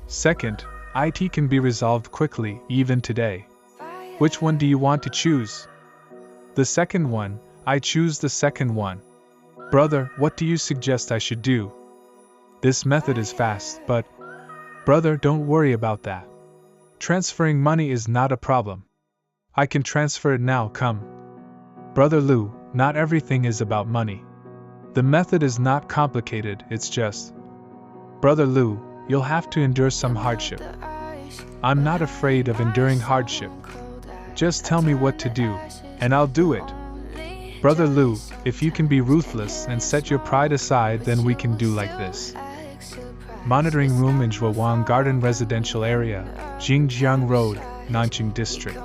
Second, IT can be resolved quickly, even today. Which one do you want to choose? The second one. I choose the second one. Brother, what do you suggest I should do? This method is fast, but... Brother, don't worry about that. Transferring money is not a problem. I can transfer it now, come. Brother Lu, not everything is about money. The method is not complicated, it's just... Brother Lu, you'll have to endure some hardship. I'm not afraid of enduring hardship. Just tell me what to do, and I'll do it. Brother Lu, if you can be ruthless and set your pride aside, then we can do like this. Monitoring room in Zhuowang Garden Residential Area, Jingjiang Road, Nanjing District.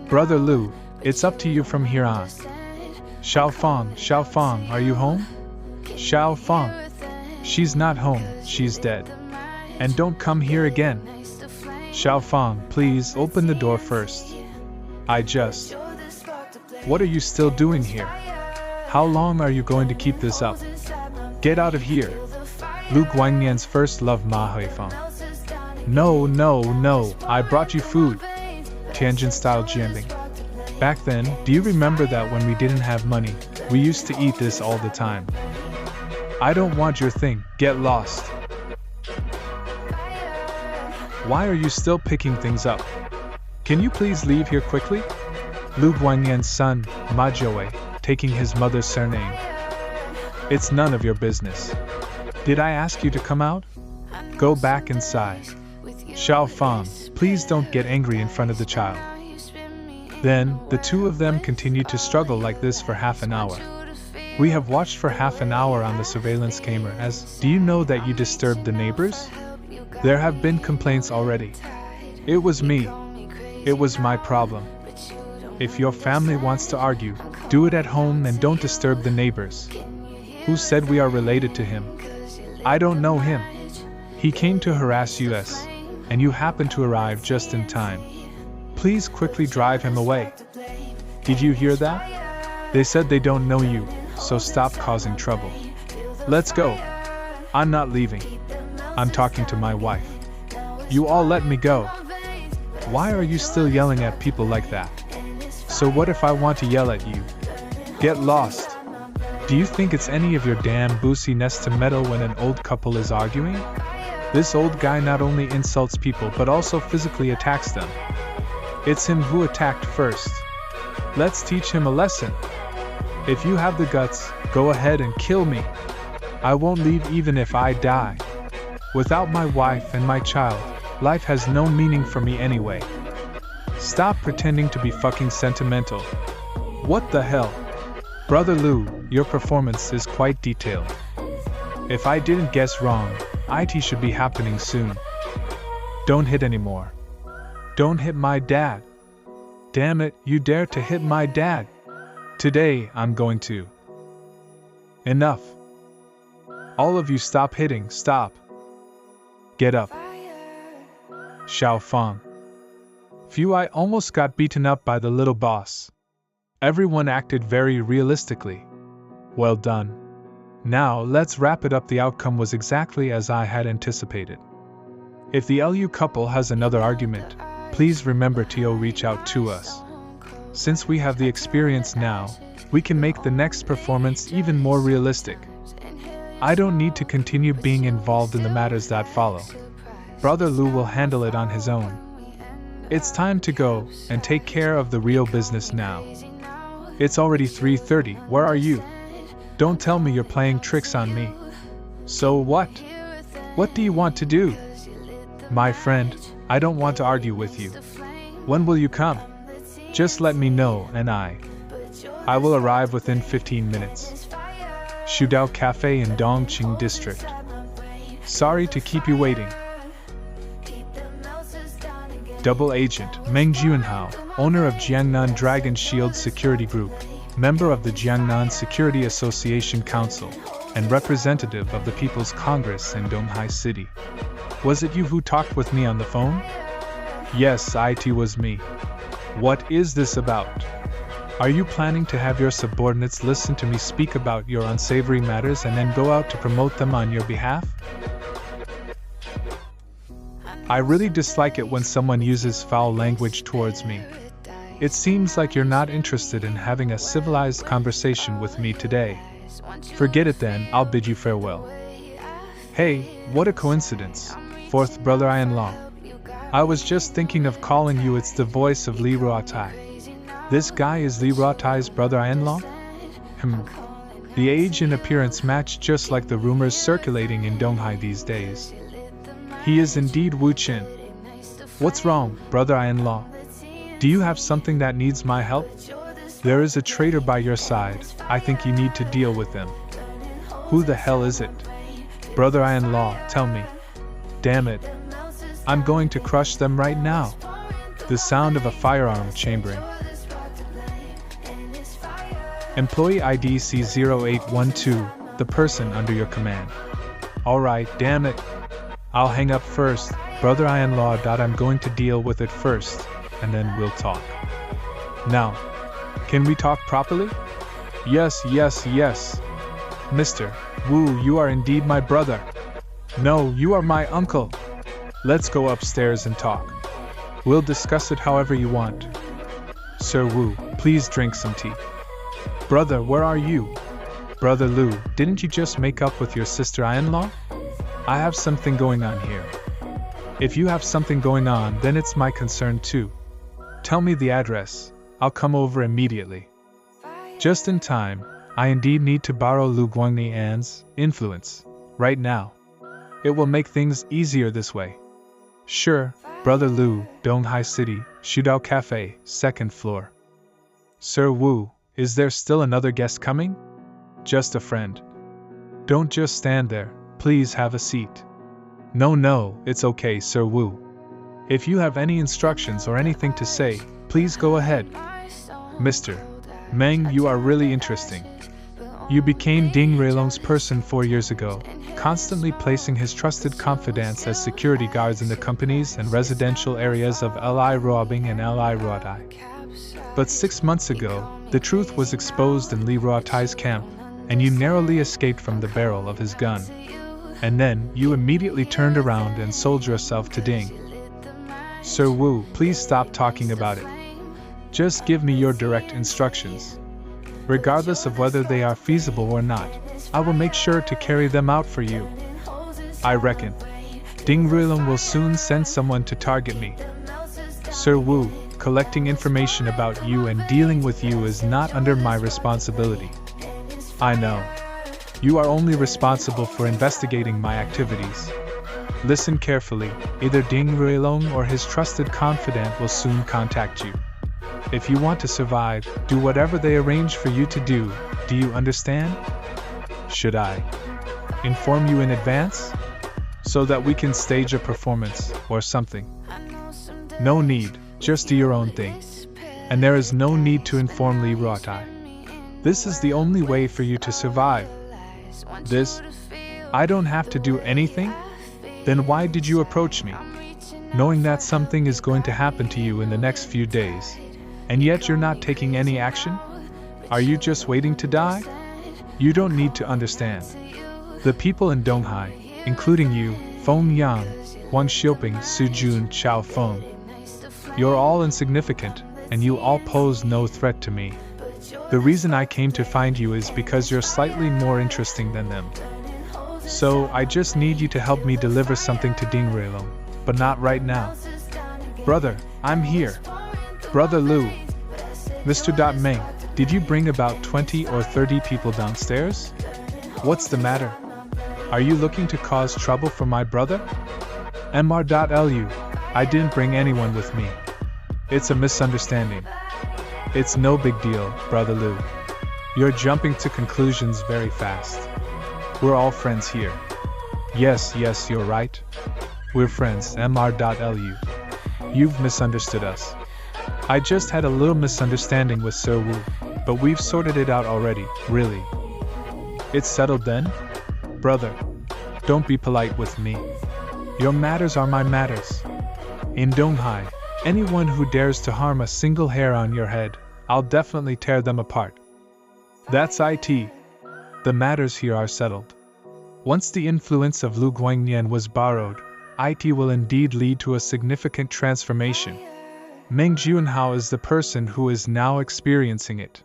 Brother Lu, it's up to you from here on. Xiao Fang, are you home? Xiao Fang. She's not home, she's dead. And don't come here again. Xiao Fang, please open the door first. What are you still doing here? How long are you going to keep this up? Get out of here. Lu Guangnian's first love Ma Huifeng. No, I brought you food. Tianjin style jianbing. Back then, do you remember that when we didn't have money, we used to eat this all the time? I don't want your thing, get lost. Why are you still picking things up? Can you please leave here quickly? Lu Guangnian's son, Ma Jiawei, taking his mother's surname. It's none of your business. Did I ask you to come out? Go back inside. Xiao Fang, please don't get angry in front of the child. Then, the two of them continued to struggle like this for half an hour. We have watched for half an hour on the surveillance camera as, do you know that you disturbed the neighbors? There have been complaints already. It was me. It was my problem. If your family wants to argue, do it at home and don't disturb the neighbors. Who said we are related to him? I don't know him. He came to harass us, and you happened to arrive just in time. Please quickly drive him away. Did you hear that? They said they don't know you, so stop causing trouble. Let's go. I'm not leaving. I'm talking to my wife. You all let me go. Why are you still yelling at people like that? So what if I want to yell at you? Get lost. Do you think it's any of your damn boosiness to meddle when an old couple is arguing? This old guy not only insults people but also physically attacks them. It's him who attacked first. Let's teach him a lesson. If you have the guts, go ahead and kill me. I won't leave even if I die. Without my wife and my child, life has no meaning for me anyway. Stop pretending to be fucking sentimental. What the hell? Brother Lu, your performance is quite detailed. If I didn't guess wrong, IT should be happening soon. Don't hit anymore. Don't hit my dad. Damn it, you dare to hit my dad. Today, I'm going to. Enough. All of you stop hitting, stop. Get up. Xiao Fang. Phew, I almost got beaten up by the little boss. Everyone acted very realistically. Well done. Now, let's wrap it up. The outcome was exactly as I had anticipated. If the LU couple has another argument, please remember to reach out to us. Since we have the experience now, we can make the next performance even more realistic. I don't need to continue being involved in the matters that follow. Brother Lu will handle it on his own. It's time to go and take care of the real business now. It's already 3:30, where are you? Don't tell me you're playing tricks on me. So what? What do you want to do? My friend, I don't want to argue with you. When will you come? Just let me know and I will arrive within 15 minutes. Shudao Cafe in Dongqing District. Sorry to keep you waiting. Double Agent Meng Junhao, owner of Jiangnan Dragon Shield Security Group, member of the Jiangnan Security Association Council, and representative of the People's Congress in Donghai City. Was it you who talked with me on the phone? Yes, it was me. What is this about? Are you planning to have your subordinates listen to me speak about your unsavory matters and then go out to promote them on your behalf? I really dislike it when someone uses foul language towards me. It seems like you're not interested in having a civilized conversation with me today. Forget it then, I'll bid you farewell. Hey, what a coincidence, fourth brother-in-law. I was just thinking of calling you. It's the voice of Li Ruotai. This guy is Li Ruotai's brother-in-law? The age and appearance match just like the rumors circulating in Donghai these days. He is indeed Wu Qin. What's wrong, brother-in-law? Do you have something that needs my help? There is a traitor by your side. I think you need to deal with them. Who the hell is it? Brother-in-law, tell me. Damn it. I'm going to crush them right now. The sound of a firearm chambering. Employee ID C0812, the person under your command. Alright, damn it. I'll hang up first, brother in-law. I'm going to deal with it first, and then we'll talk. Now, can we talk properly? Yes. Mr. Wu, you are indeed my brother. No, you are my uncle. Let's go upstairs and talk. We'll discuss it however you want. Sir Wu, please drink some tea. Brother, where are you? Brother Lu, didn't you just make up with your sister-in-law? I have something going on here. If you have something going on, then it's my concern too. Tell me the address. I'll come over immediately. Just in time. I indeed need to borrow Lu Guangnian's influence right now. It will make things easier this way. Sure, Brother Lu, Donghai City, Shudao Cafe, 2nd floor. Sir Wu, is there still another guest coming? Just a friend. Don't just stand there, please have a seat. No, it's okay, Sir Wu. If you have any instructions or anything to say, please go ahead. Mr. Meng, you are really interesting. You became Ding Ruilong's person 4 years ago, constantly placing his trusted confidants as security guards in the companies and residential areas of Li Ruobing and Li Ruotai. But 6 months ago, the truth was exposed in Li Ruotai's camp, and you narrowly escaped from the barrel of his gun. And then, you immediately turned around and sold yourself to Ding. Sir Wu, please stop talking about it. Just give me your direct instructions. Regardless of whether they are feasible or not, I will make sure to carry them out for you. I reckon Ding Ruilong will soon send someone to target me. Sir Wu, collecting information about you and dealing with you is not under my responsibility. I know. You are only responsible for investigating my activities. Listen carefully, either Ding Ruilong or his trusted confidant will soon contact you. If you want to survive, do whatever they arrange for you to do. Do you understand? Should I inform you in advance? So that we can stage a performance, or something? No need, just do your own thing. And there is no need to inform Li Ruotai. This is the only way for you to survive. This? I don't have to do anything? Then why did you approach me? Knowing that something is going to happen to you in the next few days. And yet you're not taking any action? Are you just waiting to die? You don't need to understand. The people in Donghai, including you, Feng Yang, Wang Xiuping, Su Jun, Chao Feng. You're all insignificant, and you all pose no threat to me. The reason I came to find you is because you're slightly more interesting than them. So I just need you to help me deliver something to Ding Ruilong, but not right now. Brother, I'm here. Brother Lu. Mr. Meng, did you bring about 20 or 30 people downstairs? What's the matter? Are you looking to cause trouble for my brother? Mr.Lu, I didn't bring anyone with me. It's a misunderstanding. It's no big deal, Brother Lu. You're jumping to conclusions very fast. We're all friends here. Yes, you're right. We're friends, Mr.Lu. You've misunderstood us. I just had a little misunderstanding with Sir Wu, but we've sorted it out already, really. It's settled then? Brother, don't be polite with me. Your matters are my matters. In Donghai, anyone who dares to harm a single hair on your head, I'll definitely tear them apart. That's it. The matters here are settled. Once the influence of Lu Guangnian was borrowed, it will indeed lead to a significant transformation. Meng Junhao is the person who is now experiencing it.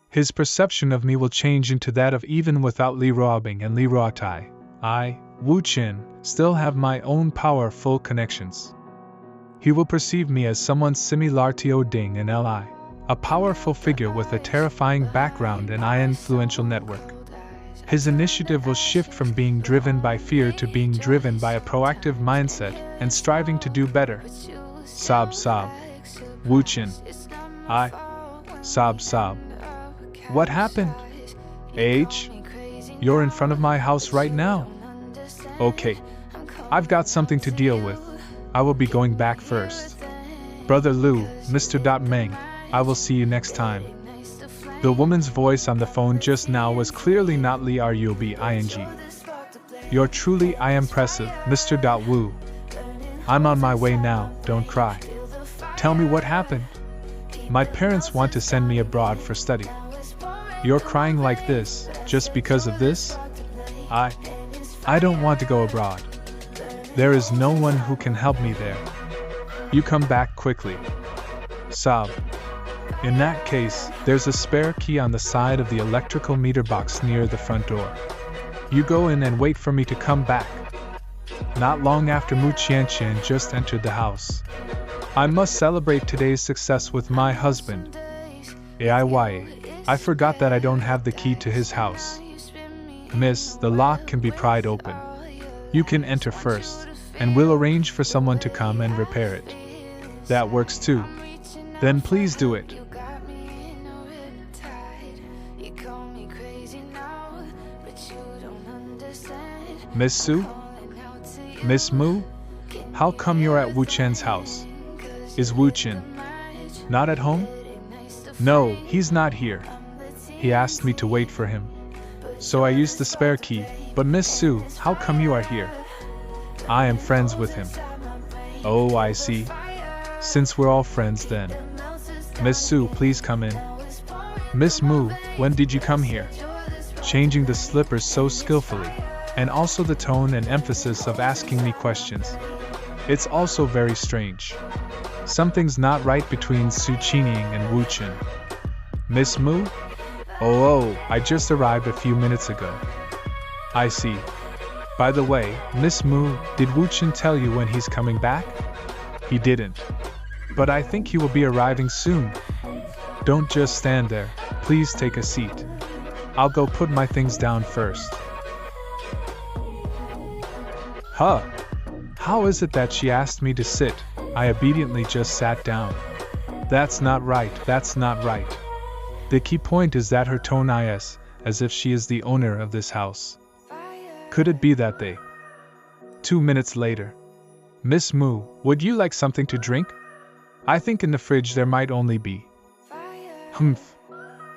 His perception of me will change into that of even without Li Ruobing and Li Ruotai. I, Wu Qin, still have my own powerful connections. He will perceive me as someone similar to Ding and Li, a powerful figure with a terrifying background and an influential network. His initiative will shift from being driven by fear to being driven by a proactive mindset and striving to do better. Sob. Wu Qin. I. Sob. What happened? You're in front of my house right now. Okay. I've got something to deal with. I will be going back first. Brother Lu, Mr. Meng, I will see you next time. The woman's voice on the phone just now was clearly not Li Rubing. You're truly impressive, Mr. Wu. I'm on my way now, don't cry. Tell me what happened. My parents want to send me abroad for study. You're crying like this, just because of this? I don't want to go abroad. There is no one who can help me there. You come back quickly. Sob. In that case, there's a spare key on the side of the electrical meter box near the front door. You go in and wait for me to come back. Not long after Mu Qianqian just entered the house. I must celebrate today's success with my husband. I forgot that I don't have the key to his house. Miss, the lock can be pried open. You can enter first, and we'll arrange for someone to come and repair it. That works too. Then please do it. Miss Su? Miss Mu? How come you're at Wu Chen's house? Is Wu Chen not at home? No, he's not here. He asked me to wait for him. So I used the spare key, but Miss Su, how come you are here? I am friends with him. Oh, I see. Since we're all friends then. Miss Su, please come in. Miss Mu, when did you come here? Changing the slippers so skillfully, and also the tone and emphasis of asking me questions. It's also very strange. Something's not right between Su Qining and Wu Chen. Miss Mu? Oh, I just arrived a few minutes ago. I see. By the way, Miss Mu, did Wu Chen tell you when he's coming back? He didn't. But I think he will be arriving soon. Don't just stand there, please take a seat. I'll go put my things down first. Huh? How is it that she asked me to sit? I obediently just sat down. That's not right, that's not right. The key point is that her tone is as if she is the owner of this house. Could it be that they? 2 minutes later. Miss Mu, would you like something to drink? I think in the fridge there might only be. Humph.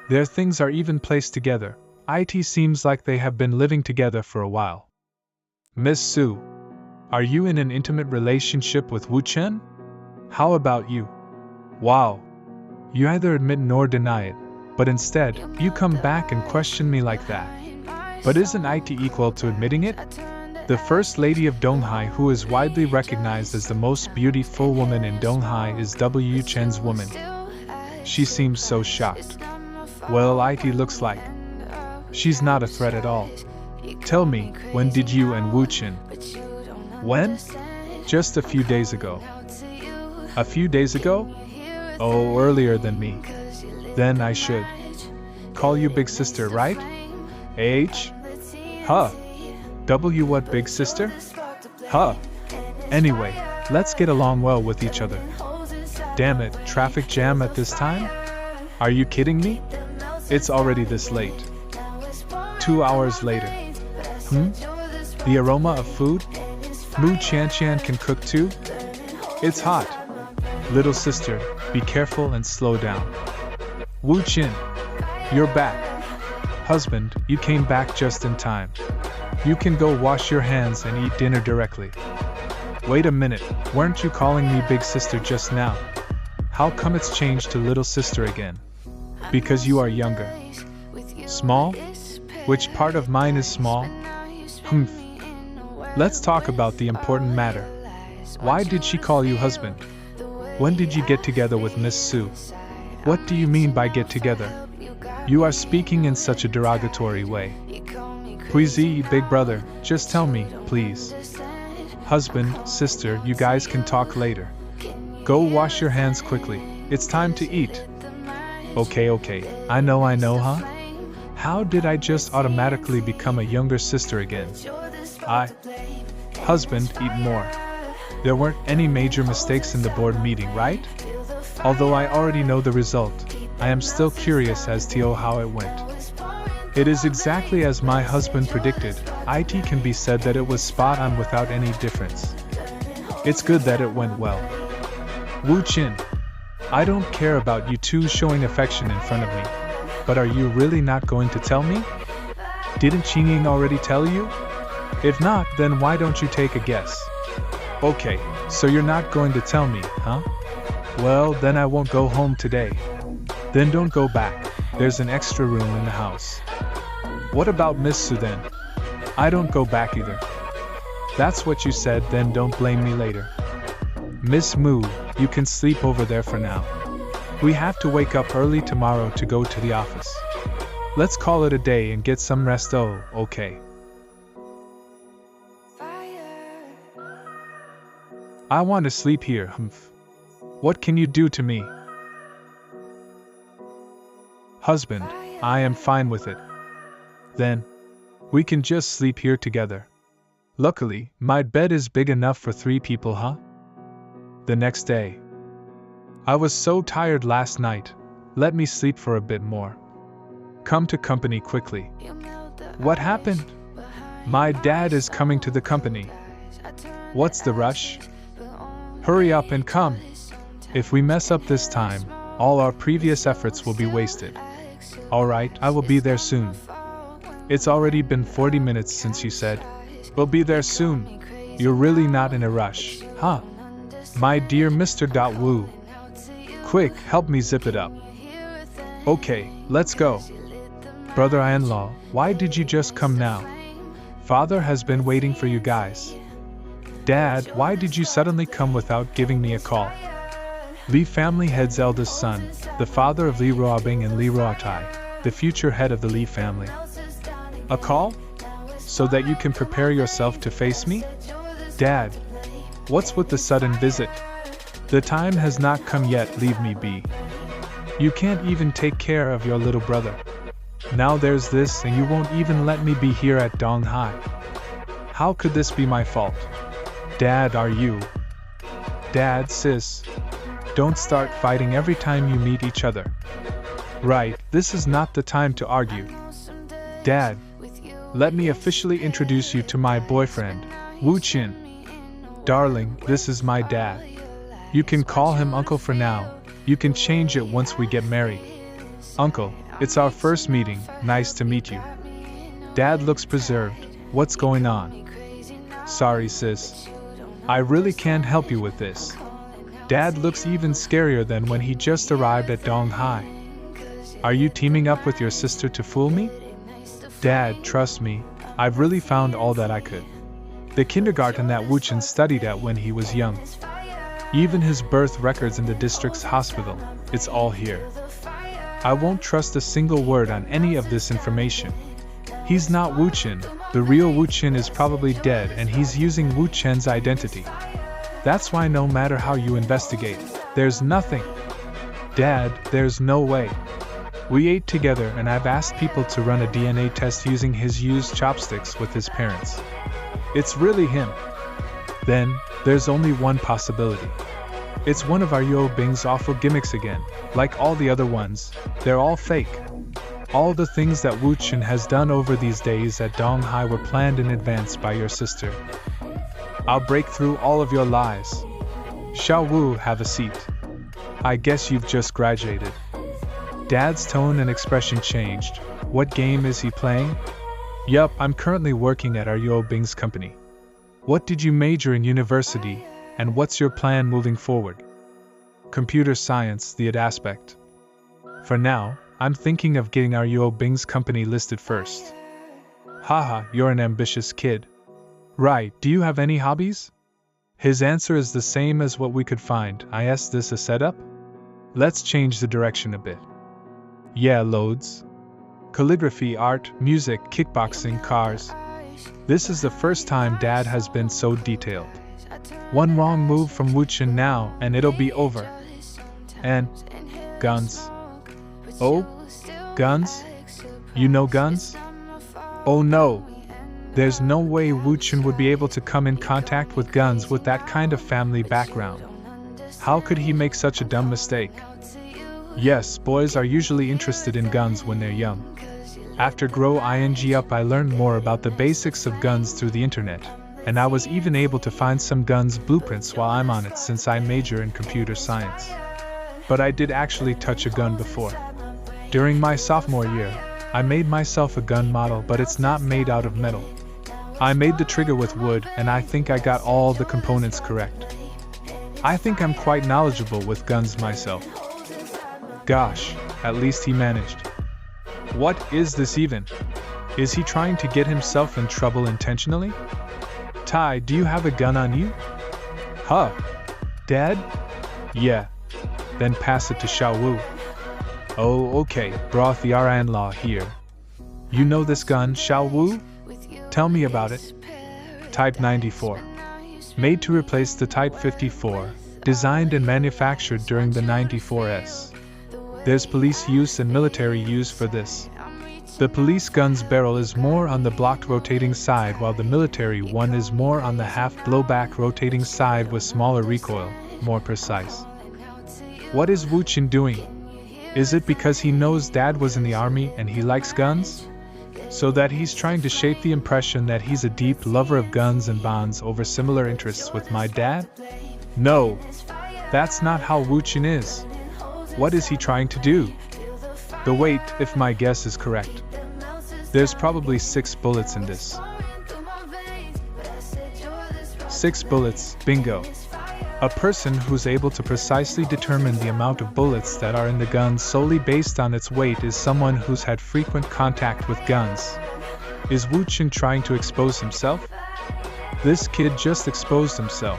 Their things are even placed together. It seems like they have been living together for a while. Miss Su, are you in an intimate relationship with Wu Chen? How about you? Wow. You neither admit nor deny it, but instead, you come back and question me like that. But isn't it equal to admitting it? The First Lady of Donghai, who is widely recognized as the most beautiful woman in Donghai, is Wu Chen's woman. She seems so shocked. Well, it looks like she's not a threat at all. Tell me, when did you and Wu Chen? When? Just a few days ago. A few days ago? Oh, earlier than me. Then I should call you big sister, right? H? Huh? W what, big sister? Huh? Anyway, let's get along well with each other. Damn it, traffic jam at this time? Are you kidding me? It's already this late. 2 hours later. The aroma of food? Mu Qianqian can cook too? It's hot. Little sister, be careful and slow down. Wu Chen, you're back. Husband, you came back just in time. You can go wash your hands and eat dinner directly. Wait a minute, weren't you calling me big sister just now? How come it's changed to little sister again? Because you are younger. Small? Which part of mine is small? Humph. Let's talk about the important matter. Why did she call you husband? When did you get together with Miss Su? What do you mean by get together? You are speaking in such a derogatory way. Please, big brother, just tell me, please. Husband, sister, you guys can talk later. Go wash your hands quickly, it's time to eat. Okay, I know, huh? How did I just automatically become a younger sister again? Husband, eat more. There weren't any major mistakes in the board meeting, right? Although I already know the result, I am still curious as to how it went. It is exactly as my husband predicted. It can be said that it was spot on without any difference. It's good that it went well. Wu Chen, I don't care about you two showing affection in front of me. But are you really not going to tell me? Didn't Qingying already tell you? If not, then why don't you take a guess? Okay, so you're not going to tell me, huh? Well, then I won't go home today. Then don't go back. There's an extra room in the house. What about Miss Su then? I don't go back either. That's what you said, then don't blame me later. Miss Moo, you can sleep over there for now. We have to wake up early tomorrow to go to the office. Let's call it a day and get some rest. Oh, okay. I want to sleep here, humph. What can you do to me? Husband, I am fine with it. Then, we can just sleep here together. Luckily, my bed is big enough for 3 people, huh? The next day. I was so tired last night. Let me sleep for a bit more. Come to company quickly. What happened? My dad is coming to the company. What's the rush? Hurry up and come. If we mess up this time, all our previous efforts will be wasted. Alright, I will be there soon. It's already been 40 minutes since you said, we'll be there soon. You're really not in a rush, huh? My dear Mr. Wu. Quick, help me zip it up. Okay, let's go. Brother-in-law, why did you just come now? Father has been waiting for you guys. Dad, why did you suddenly come without giving me a call? Li family head's eldest son, the father of Li Ruobing and Li Ruotai, the future head of the Li family. A call? So that you can prepare yourself to face me? Dad, what's with the sudden visit? The time has not come yet, leave me be. You can't even take care of your little brother. Now there's this and you won't even let me be here at Donghai. How could this be my fault? Dad, are you? Dad, sis. Don't start fighting every time you meet each other. Right, this is not the time to argue. Dad, let me officially introduce you to my boyfriend, Wu Qin. Darling, this is my dad. You can call him Uncle for now. You can change it once we get married. Uncle, it's our first meeting, nice to meet you. Dad looks preserved. What's going on? Sorry, sis. I really can't help you with this. Dad looks even scarier than when he just arrived at Donghai. Are you teaming up with your sister to fool me? Dad, trust me, I've really found all that I could. The kindergarten that Wu Chen studied at when he was young. Even his birth records in the district's hospital, it's all here. I won't trust a single word on any of this information. He's not Wu Chen, the real Wu Chen is probably dead and he's using Wu Chen's identity. That's why no matter how you investigate, there's nothing. Dad, there's no way. We ate together and I've asked people to run a DNA test using his used chopsticks with his parents. It's really him. Then, there's only one possibility. It's one of our Yo Bing's awful gimmicks again. Like all the other ones, they're all fake. All the things that Wu Chen has done over these days at Donghai were planned in advance by your sister. I'll break through all of your lies. Xiao Wu, have a seat. I guess you've just graduated. Dad's tone and expression changed. What game is he playing? Yup, I'm currently working at our Yo Bing's company. What did you major in university, and what's your plan moving forward? Computer science, the aspect. For now, I'm thinking of getting our Yo Bing's company listed first. Haha, you're an ambitious kid. Right, do you have any hobbies? His answer is the same as what we could find. Is this a setup? Let's change the direction a bit. Yeah, loads. Calligraphy, art, music, kickboxing, cars. This is the first time Dad has been so detailed. One wrong move from Wu Chen now and it'll be over. And guns. Oh, guns? You know guns? Oh no. There's no way Wu Chen would be able to come in contact with guns with that kind of family background. How could he make such a dumb mistake? Yes, boys are usually interested in guns when they're young. After grow ing up I learned more about the basics of guns through the internet, and I was even able to find some guns blueprints while I'm on it since I major in computer science. But I did actually touch a gun before. During my sophomore year, I made myself a gun model, but it's not made out of metal. I made the trigger with wood, and I think I got all the components correct. I think I'm quite knowledgeable with guns myself. Gosh, at least he managed. What is this even? Is he trying to get himself in trouble intentionally? Ty, do you have a gun on you? Huh? Dad? Yeah. Then pass it to Xiao Wu. Oh, okay, brought the in-law here. You know this gun, Xiao Wu? Tell me about it. Type 94. Made to replace the Type 54, designed and manufactured during the 94S. There's police use and military use for this. The police gun's barrel is more on the blocked rotating side, while the military one is more on the half blowback rotating side with smaller recoil, more precise. What is Wu Qin doing? Is it because he knows Dad was in the army and he likes guns? So that he's trying to shape the impression that he's a deep lover of guns and bonds over similar interests with my dad? No, that's not how Wu Qin is. What is he trying to do? The weight, if my guess is correct. There's probably 6 bullets in this. 6 bullets, bingo. A person who's able to precisely determine the amount of bullets that are in the gun solely based on its weight is someone who's had frequent contact with guns. Is Wu Qin trying to expose himself? This kid just exposed himself.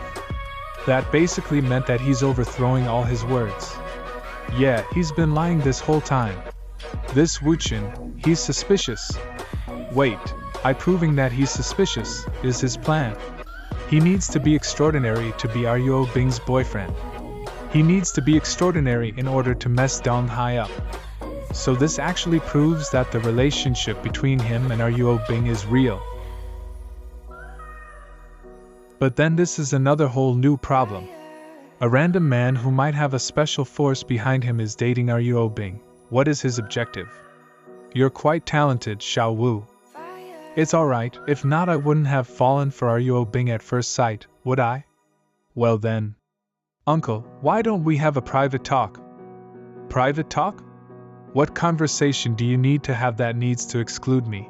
That basically meant that he's overthrowing all his words. Yeah, he's been lying this whole time. This Wu Qin, he's suspicious. Wait, proving that he's suspicious is his plan. He needs to be extraordinary to be Ruo Bing's boyfriend. He needs to be extraordinary in order to mess Dong Hai up. So this actually proves that the relationship between him and Ruo Bing is real. But then this is another whole new problem. A random man who might have a special force behind him is dating Ruo Bing. What is his objective? You're quite talented, Xiao Wu. It's alright, if not I wouldn't have fallen for Ruo Bing at first sight, would I? Well then. Uncle, why don't we have a private talk? Private talk? What conversation do you need to have that needs to exclude me?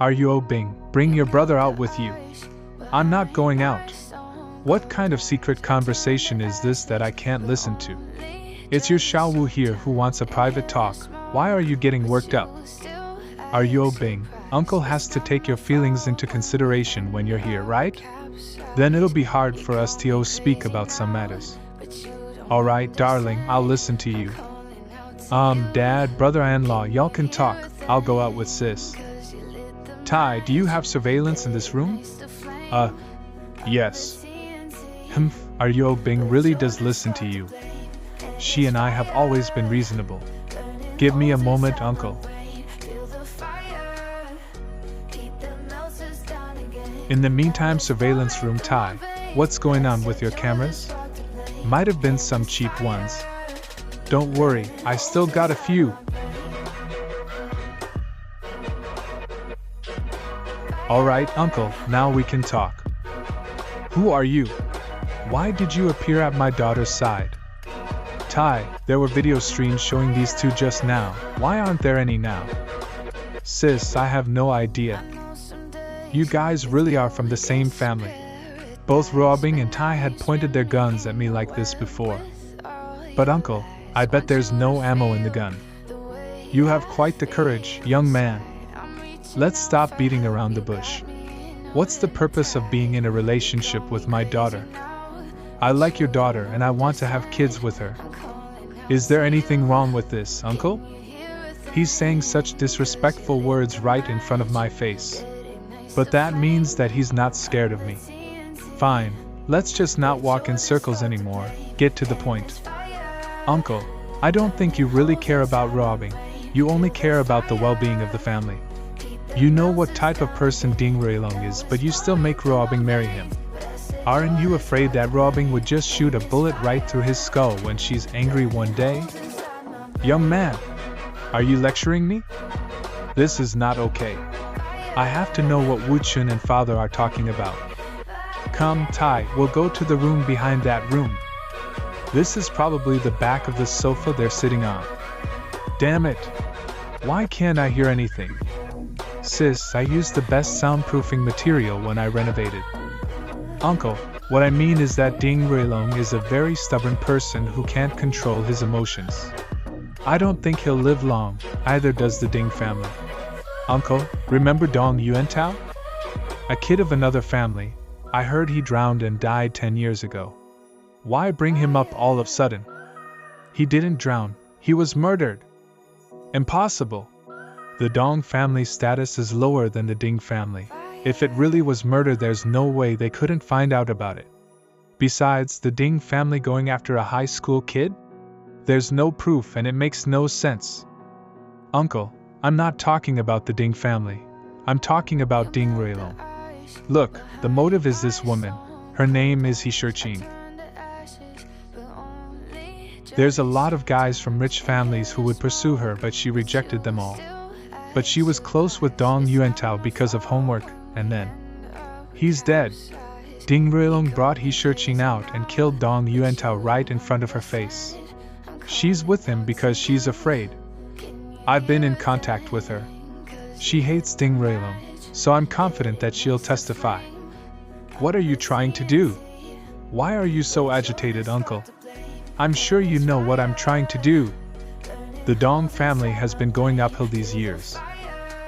Ruo Bing, bring your brother out with you. I'm not going out. What kind of secret conversation is this that I can't listen to? It's your Xiao Wu here who wants a private talk. Why are you getting worked up? Ruo Bing, Uncle has to take your feelings into consideration when you're here, right? Then it'll be hard for us to speak about some matters. Alright, darling, I'll listen to you. Dad, brother-in-law, y'all can talk. I'll go out with sis. Ty, do you have surveillance in this room? Yes. Ruo Bing really does listen to you. She and I have always been reasonable. Give me a moment, Uncle. In the meantime, surveillance room, Ty, what's going on with your cameras? Might have been some cheap ones. Don't worry, I still got a few. Alright, Uncle, now we can talk. Who are you? Why did you appear at my daughter's side? Ty, there were video streams showing these two just now. Why aren't there any now? Sis, I have no idea. You guys really are from the same family. Both Ruo Bing and Ty had pointed their guns at me like this before. But Uncle, I bet there's no ammo in the gun. You have quite the courage, young man. Let's stop beating around the bush. What's the purpose of being in a relationship with my daughter? I like your daughter and I want to have kids with her. Is there anything wrong with this, Uncle? He's saying such disrespectful words right in front of my face. But that means that he's not scared of me. Fine, let's just not walk in circles anymore, get to the point. Uncle, I don't think you really care about Ruo Bing. You only care about the well-being of the family. You know what type of person Ding Ruilong is, but you still make Ruo Bing marry him. Aren't you afraid that Ruo Bing would just shoot a bullet right through his skull when she's angry one day? Young man, are you lecturing me? This is not okay. I have to know what Wu Qin and father are talking about. Come, Tai, we'll go to the room behind that room. This is probably the back of the sofa they're sitting on. Damn it! Why can't I hear anything? Sis, I used the best soundproofing material when I renovated. Uncle, what I mean is that Ding Ruilong is a very stubborn person who can't control his emotions. I don't think he'll live long, either does the Ding family. Uncle, remember Dong Yuantao? A kid of another family. I heard he drowned and died 10 years ago. Why bring him up all of a sudden? He didn't drown, he was murdered. Impossible. The Dong family status is lower than the Ding family. If it really was murder, there's no way they couldn't find out about it. Besides, the Ding family going after a high school kid? There's no proof and it makes no sense. Uncle, I'm not talking about the Ding family. I'm talking about Ding Ruilong. Look, the motive is this woman. Her name is He Shijing. There's a lot of guys from rich families who would pursue her, but she rejected them all. But she was close with Dong Yuantao because of homework, and then he's dead. Ding Ruilong brought He Shijing out and killed Dong Yuantao right in front of her face. She's with him because she's afraid. I've been in contact with her. She hates Ding Ruilong, so I'm confident that she'll testify. What are you trying to do? Why are you so agitated, Uncle? I'm sure you know what I'm trying to do. The Dong family has been going uphill these years.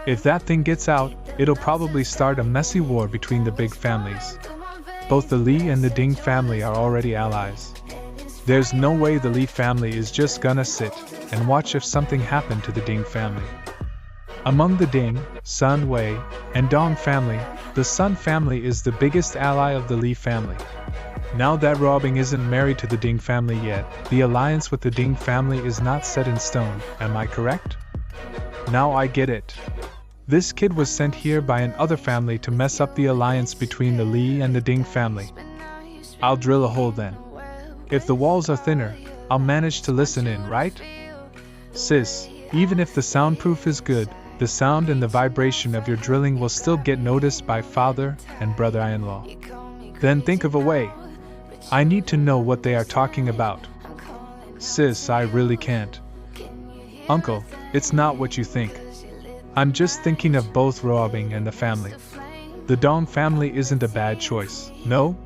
If that thing gets out, it'll probably start a messy war between the big families. Both the Li and the Ding family are already allies. There's no way the Li family is just gonna sit and watch if something happened to the Ding family. Among the Ding, Sun, Wei, and Dong family, the Sun family is the biggest ally of the Li family. Now that Ruobing isn't married to the Ding family yet, the alliance with the Ding family is not set in stone, am I correct? Now I get it. This kid was sent here by another family to mess up the alliance between the Li and the Ding family. I'll drill a hole then. If the walls are thinner, I'll manage to listen in, right? Sis, even if the soundproof is good, the sound and the vibration of your drilling will still get noticed by father and brother-in-law. Then think of a way. I need to know what they are talking about. Sis, I really can't. Uncle, it's not what you think. I'm just thinking of both Ruobing and the family. The Dong family isn't a bad choice, no?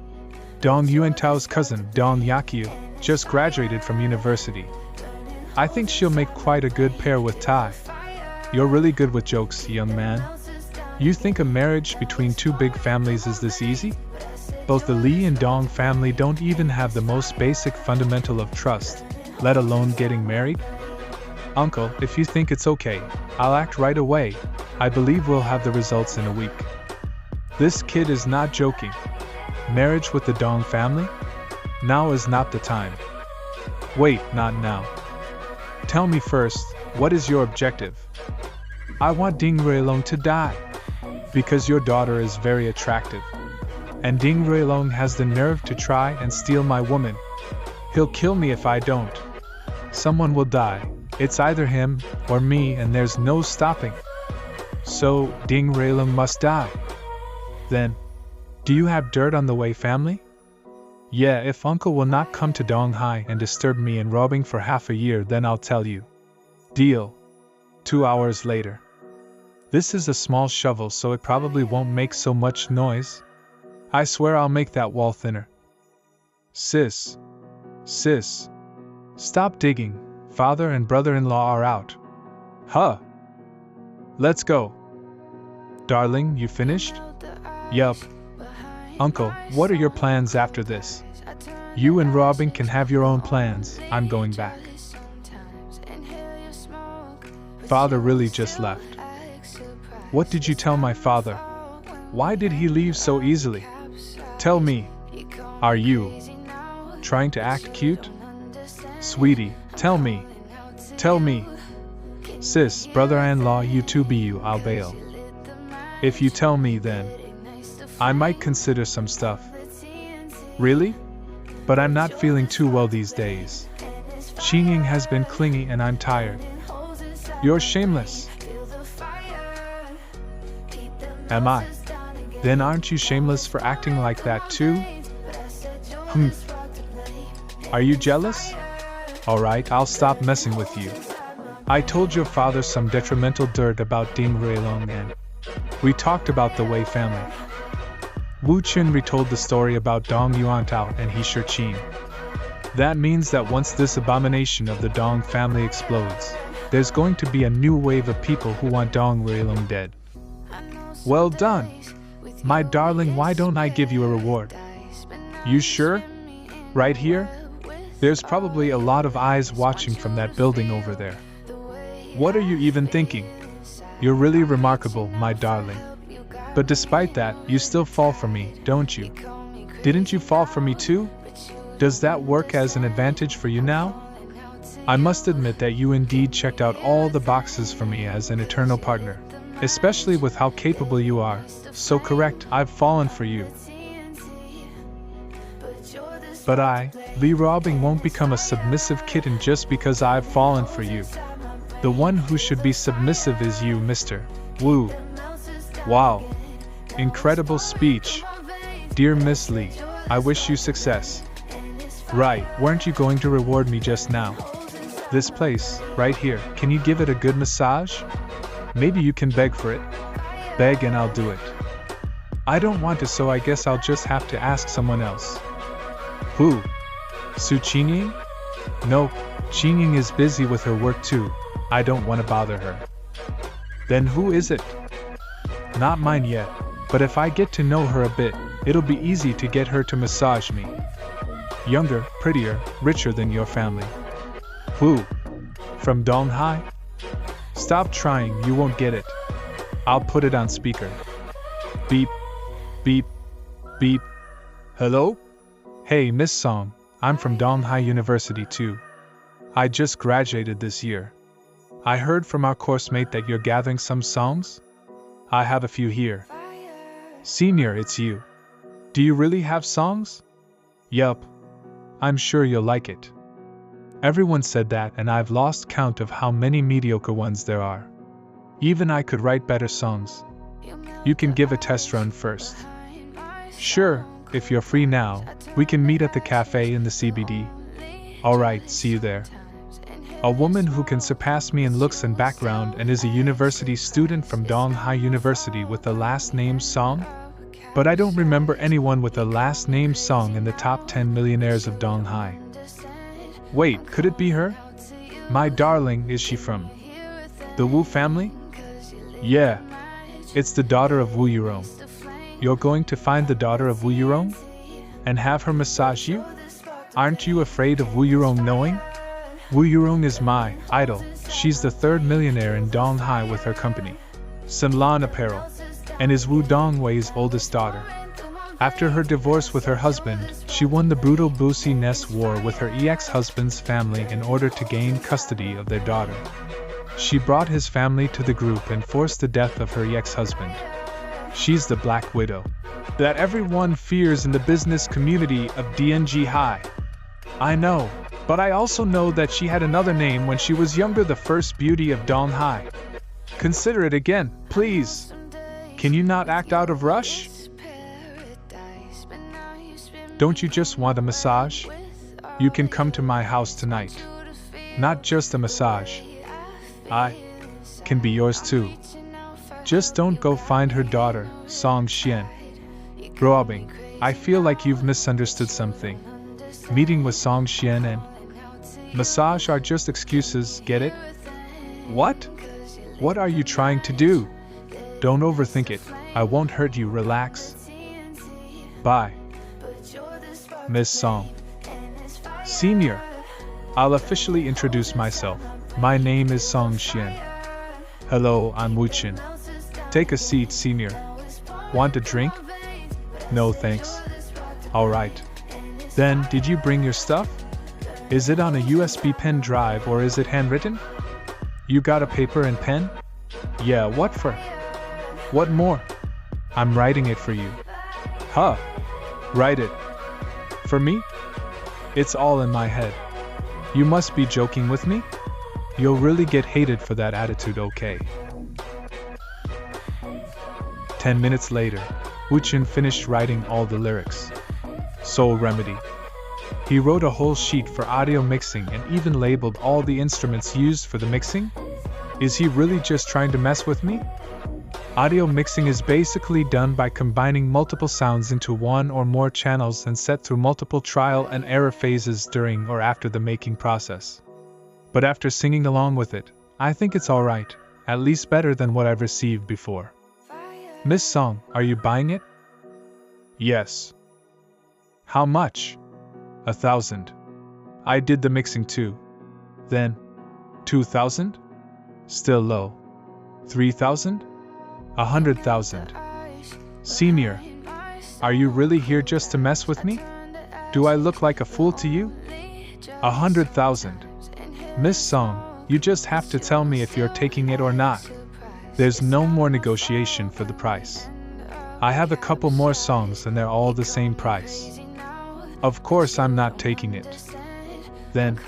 Dong Yuantao's cousin, Dong Yakyu, just graduated from university. I think she'll make quite a good pair with Tai. You're really good with jokes, young man. You think a marriage between two big families is this easy? Both the Li and Dong family don't even have the most basic fundamental of trust, let alone getting married? Uncle, if you think it's okay, I'll act right away. I believe we'll have the results in a week. This kid is not joking. Marriage with the Dong family? Now is not the time. Wait, not now. Tell me first, what is your objective? I want Ding Ruilong to die. Because your daughter is very attractive. And Ding Ruilong has the nerve to try and steal my woman. He'll kill me if I don't. Someone will die. It's either him or me, and there's no stopping. So, Ding Ruilong must die. Then, do you have dirt on the Wei family? Yeah, if Uncle will not come to Donghai and disturb me in Ruobing for half a year, then I'll tell you. Deal. 2 hours later. This is a small shovel, so it probably won't make so much noise. I swear I'll make that wall thinner. Sis. Stop digging. Father and brother-in-law are out. Huh. Let's go. Darling, you finished? Yup. Uncle, what are your plans after this? You and Ruobing can have your own plans. I'm going back. Father really just left. What did you tell my father? Why did he leave so easily? Tell me. Are you trying to act cute? Sweetie, tell me. Tell me. Sis, brother-in-law, you too be you, I'll bail. If you tell me, then I might consider some stuff. Really? But I'm not feeling too well these days. Xinying has been clingy and I'm tired. You're shameless. Am I? Then aren't you shameless for acting like that too? Are you jealous? Alright, I'll stop messing with you. I told your father some detrimental dirt about Ding Ruilong and we talked about the Wei family. Wu Qin retold the story about Dong Yuantao and He Shichin. That means that once this abomination of the Dong family explodes, there's going to be a new wave of people who want Dong Ruilong dead. Well done! My darling, why don't I give you a reward? You sure? Right here? There's probably a lot of eyes watching from that building over there. What are you even thinking? You're really remarkable, my darling. But despite that, you still fall for me, don't you? Didn't you fall for me too? Does that work as an advantage for you now? I must admit that you indeed checked out all the boxes for me as an eternal partner, especially with how capable you are. So correct, I've fallen for you. But I, Li Robing, won't become a submissive kitten just because I've fallen for you. The one who should be submissive is you, Mr. Wu. Wow. Incredible speech. Dear Miss Li, I wish you success. Right, weren't you going to reward me just now? This place, right here, can you give it a good massage? Maybe you can beg for it. Beg and I'll do it. I don't want to, so I guess I'll just have to ask someone else. Who? Su Qingying? No, Qingying is busy with her work too. I don't want to bother her. Then who is it? Not mine yet, but if I get to know her a bit, it'll be easy to get her to massage me. Younger, prettier, richer than your family. Who? From Donghai? Stop trying, you won't get it. I'll put it on speaker. Beep, beep, beep. Hello? Hey, Miss Song, I'm from Donghai University too. I just graduated this year. I heard from our course mate that you're gathering some songs? I have a few here. Senior, it's you. Do you really have songs? Yup. I'm sure you'll like it. Everyone said that, and I've lost count of how many mediocre ones there are. Even I could write better songs. You can give a test run first. Sure, if you're free now, we can meet at the cafe in the CBD. Alright, see you there. A woman who can surpass me in looks and background and is a university student from Donghai University with the last name Song? But I don't remember anyone with a last name Song in the top 10 millionaires of Donghai. Wait, could it be her? My darling, is she from the Wu family? Yeah. It's the daughter of Wu Yurong. You're going to find the daughter of Wu Yurong? And have her massage you? Aren't you afraid of Wu Yurong knowing? Wu Yurong is my idol. She's the third millionaire in Donghai with her company, Sanlan Apparel, and is Wu Dongwei's oldest daughter. After her divorce with her husband, she won the brutal Busi Ness War with her ex-husband's family in order to gain custody of their daughter. She brought his family to the group and forced the death of her ex-husband. She's the Black Widow that everyone fears in the business community of DNG High. I know, but I also know that she had another name when she was younger, the first beauty of Donghai. Consider it again, please. Can you not act out of rush? Don't you just want a massage? You can come to my house tonight. Not just a massage. I can be yours too. Just don't go find her daughter, Song Xian. Robbing, I feel like you've misunderstood something. Meeting with Song Xian and massage are just excuses, get it? What? What are you trying to do? Don't overthink it. I won't hurt you, relax. Bye. Miss Song. Senior. I'll officially introduce myself. My name is Song Xian. Hello, I'm Wu Qin. Take a seat, senior. Want a drink? No thanks. Alright. Then, did you bring your stuff? Is it on a USB pen drive or is it handwritten? You got a paper and pen? Yeah, what for? What more? I'm writing it for you. Huh. Write it. For me? It's all in my head. You must be joking with me? You'll really get hated for that attitude, okay? 10 minutes later, Wu Qin finished writing all the lyrics. Soul Remedy. He wrote a whole sheet for audio mixing and even labeled all the instruments used for the mixing? Is he really just trying to mess with me? Audio mixing is basically done by combining multiple sounds into one or more channels and set through multiple trial and error phases during or after the making process. But after singing along with it, I think it's alright, at least better than what I've received before. Miss Song, are you buying it? Yes. How much? 1,000. I did the mixing too. Then, 2,000? Still low. 3,000? 100,000. Senior, are you really here just to mess with me? Do I look like a fool to you? 100,000. Miss Song, you just have to tell me if you're taking it or not. There's no more negotiation for the price. I have a couple more songs and they're all the same price. Of course I'm not taking it. Then,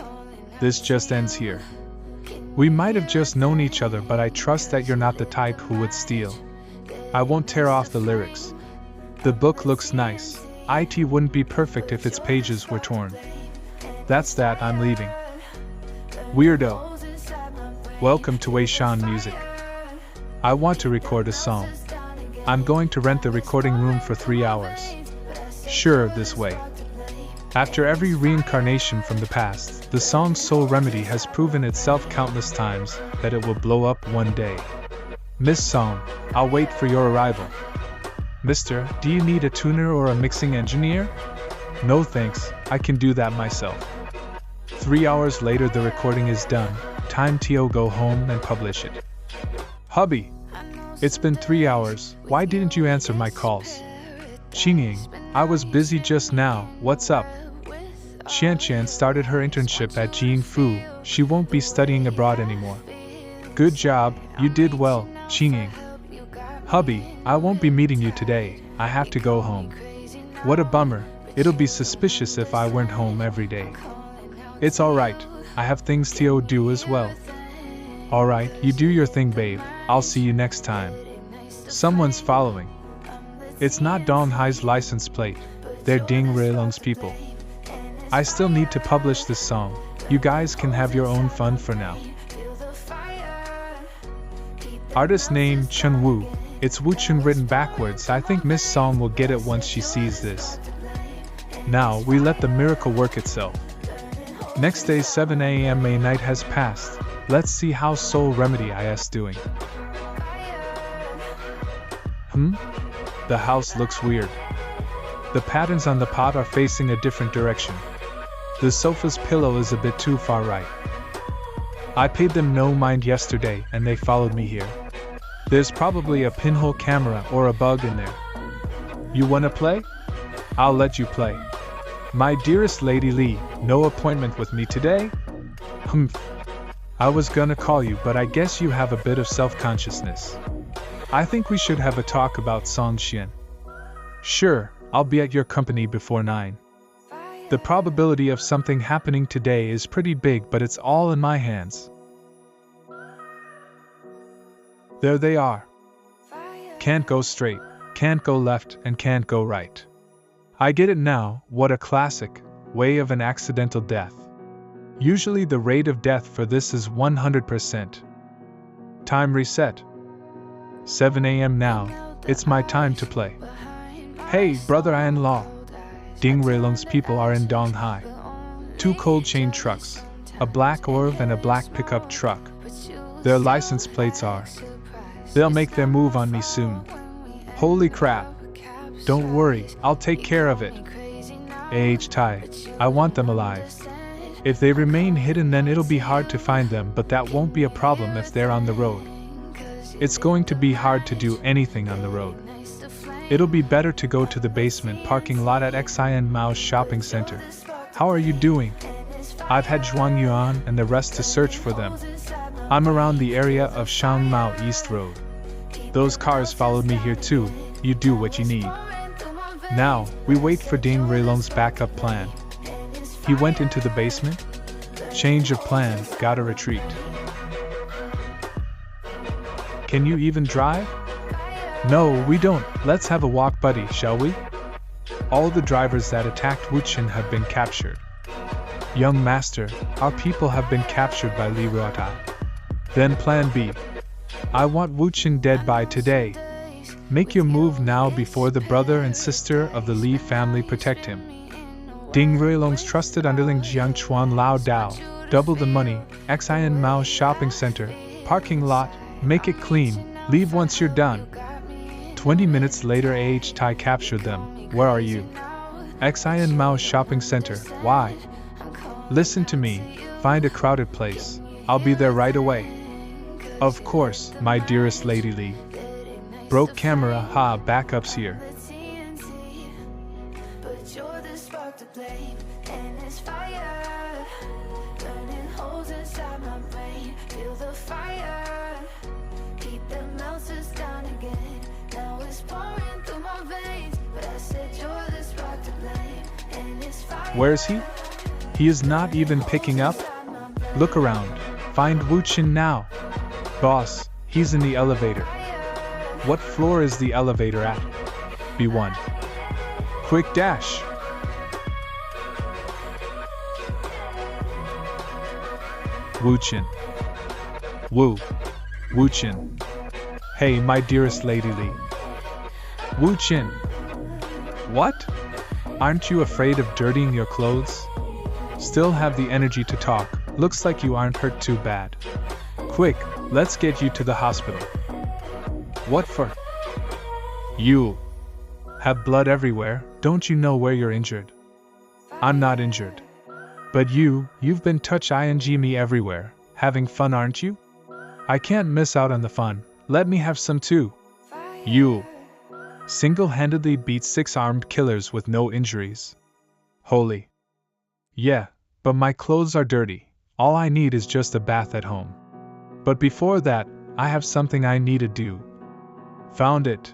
this just ends here. We might have just known each other, but I trust that you're not the type who would steal. I won't tear off the lyrics. The book looks nice. It wouldn't be perfect if its pages were torn. That's that, I'm leaving. Weirdo. Welcome to Weishan Music. I want to record a song. I'm going to rent the recording room for 3 hours. Sure, this way. After every reincarnation from the past, the song Soul Remedy has proven itself countless times that it will blow up one day. Miss Song, I'll wait for your arrival. Mister, do you need a tuner or a mixing engineer? No thanks, I can do that myself. 3 hours later the recording is done, time to go home and publish it. Hubby! It's been 3 hours, why didn't you answer my calls? Qingying, I was busy just now, what's up? Qian started her internship at Jingfu, she won't be studying abroad anymore. Good job, you did well, Qingying. Hubby, I won't be meeting you today, I have to go home. What a bummer, it'll be suspicious if I weren't home every day. It's alright, I have things to do as well. Alright, you do your thing babe, I'll see you next time. Someone's following. It's not Donghai's license plate, they're Ding Reilong's people. I still need to publish this song, you guys can have your own fun for now. Artist name Chun Wu, it's Wu Chun written backwards, I think Miss Song will get it once she sees this. Now we let the miracle work itself. Next day 7 a.m. May night has passed, let's see how Soul Remedy is doing. The house looks weird. The patterns on the pot are facing a different direction. The sofa's pillow is a bit too far right. I paid them no mind yesterday and they followed me here. There's probably a pinhole camera or a bug in there. You wanna play? I'll let you play. My dearest Lady Lee, no appointment with me today? I was gonna call you, but I guess you have a bit of self-consciousness. I think we should have a talk about Song Xian. Sure, I'll be at your company before 9. The probability of something happening today is pretty big, but it's all in my hands. There they are. Can't go straight, can't go left, and can't go right. I get it now, what a classic way of an accidental death. Usually the rate of death for this is 100%. Time reset. 7 a.m. now, it's my time to play. Hey, brother-in-law. Ding Reilong's people are in Donghai. 2 cold chain trucks, a black Orv and a black pickup truck. Their license plates are. They'll make their move on me soon. Holy crap. Don't worry, I'll take care of it. Tai, I want them alive. If they remain hidden then it'll be hard to find them, but that won't be a problem if they're on the road. It's going to be hard to do anything on the road. It'll be better to go to the basement parking lot at Xin Mao's shopping center. How are you doing? I've had Zhuang Yuan and the rest to search for them. I'm around the area of Shangmao East Road. Those cars followed me here too, you do what you need. Now, we wait for Ding Reilong's backup plan. He went into the basement? Change of plan, gotta retreat. Can you even drive? No, we don't. Let's have a walk, buddy, shall we? All the drivers that attacked Wuchen have been captured. Young master, our people have been captured by Li Ruotai. Then plan B. I want Wu Qin dead by today. Make your move now before the brother and sister of the Li family protect him. Ding Ruilong's trusted underling Jiang Chuan Lao Dao. Double the money, Xian Mao's shopping center, parking lot, make it clean, leave once you're done. 20 minutes later Tai captured them. Where are you? Xian Mao's shopping center. Why? Listen to me, find a crowded place. I'll be there right away. Of course, my dearest Lady Li. Broke camera, backups here. Where is he? He is not even picking up? Look around. Find Wu Qin now. Boss, he's in the elevator. What floor is the elevator at? B1. Quick dash. Wu Qin. Wu Qin. Hey, my dearest Lady Li. Wu Qin. What? Aren't you afraid of dirtying your clothes? Still have the energy to talk. Looks like you aren't hurt too bad. Quick, let's get you to the hospital. What for? You have blood everywhere. Don't you know where you're injured? I'm not injured. But you've been touching me everywhere. Having fun, aren't you? I can't miss out on the fun. Let me have some too. You single-handedly beat 6 armed killers with no injuries. Holy. Yeah, but my clothes are dirty. All I need is just a bath at home. But before that, I have something I need to do. Found it.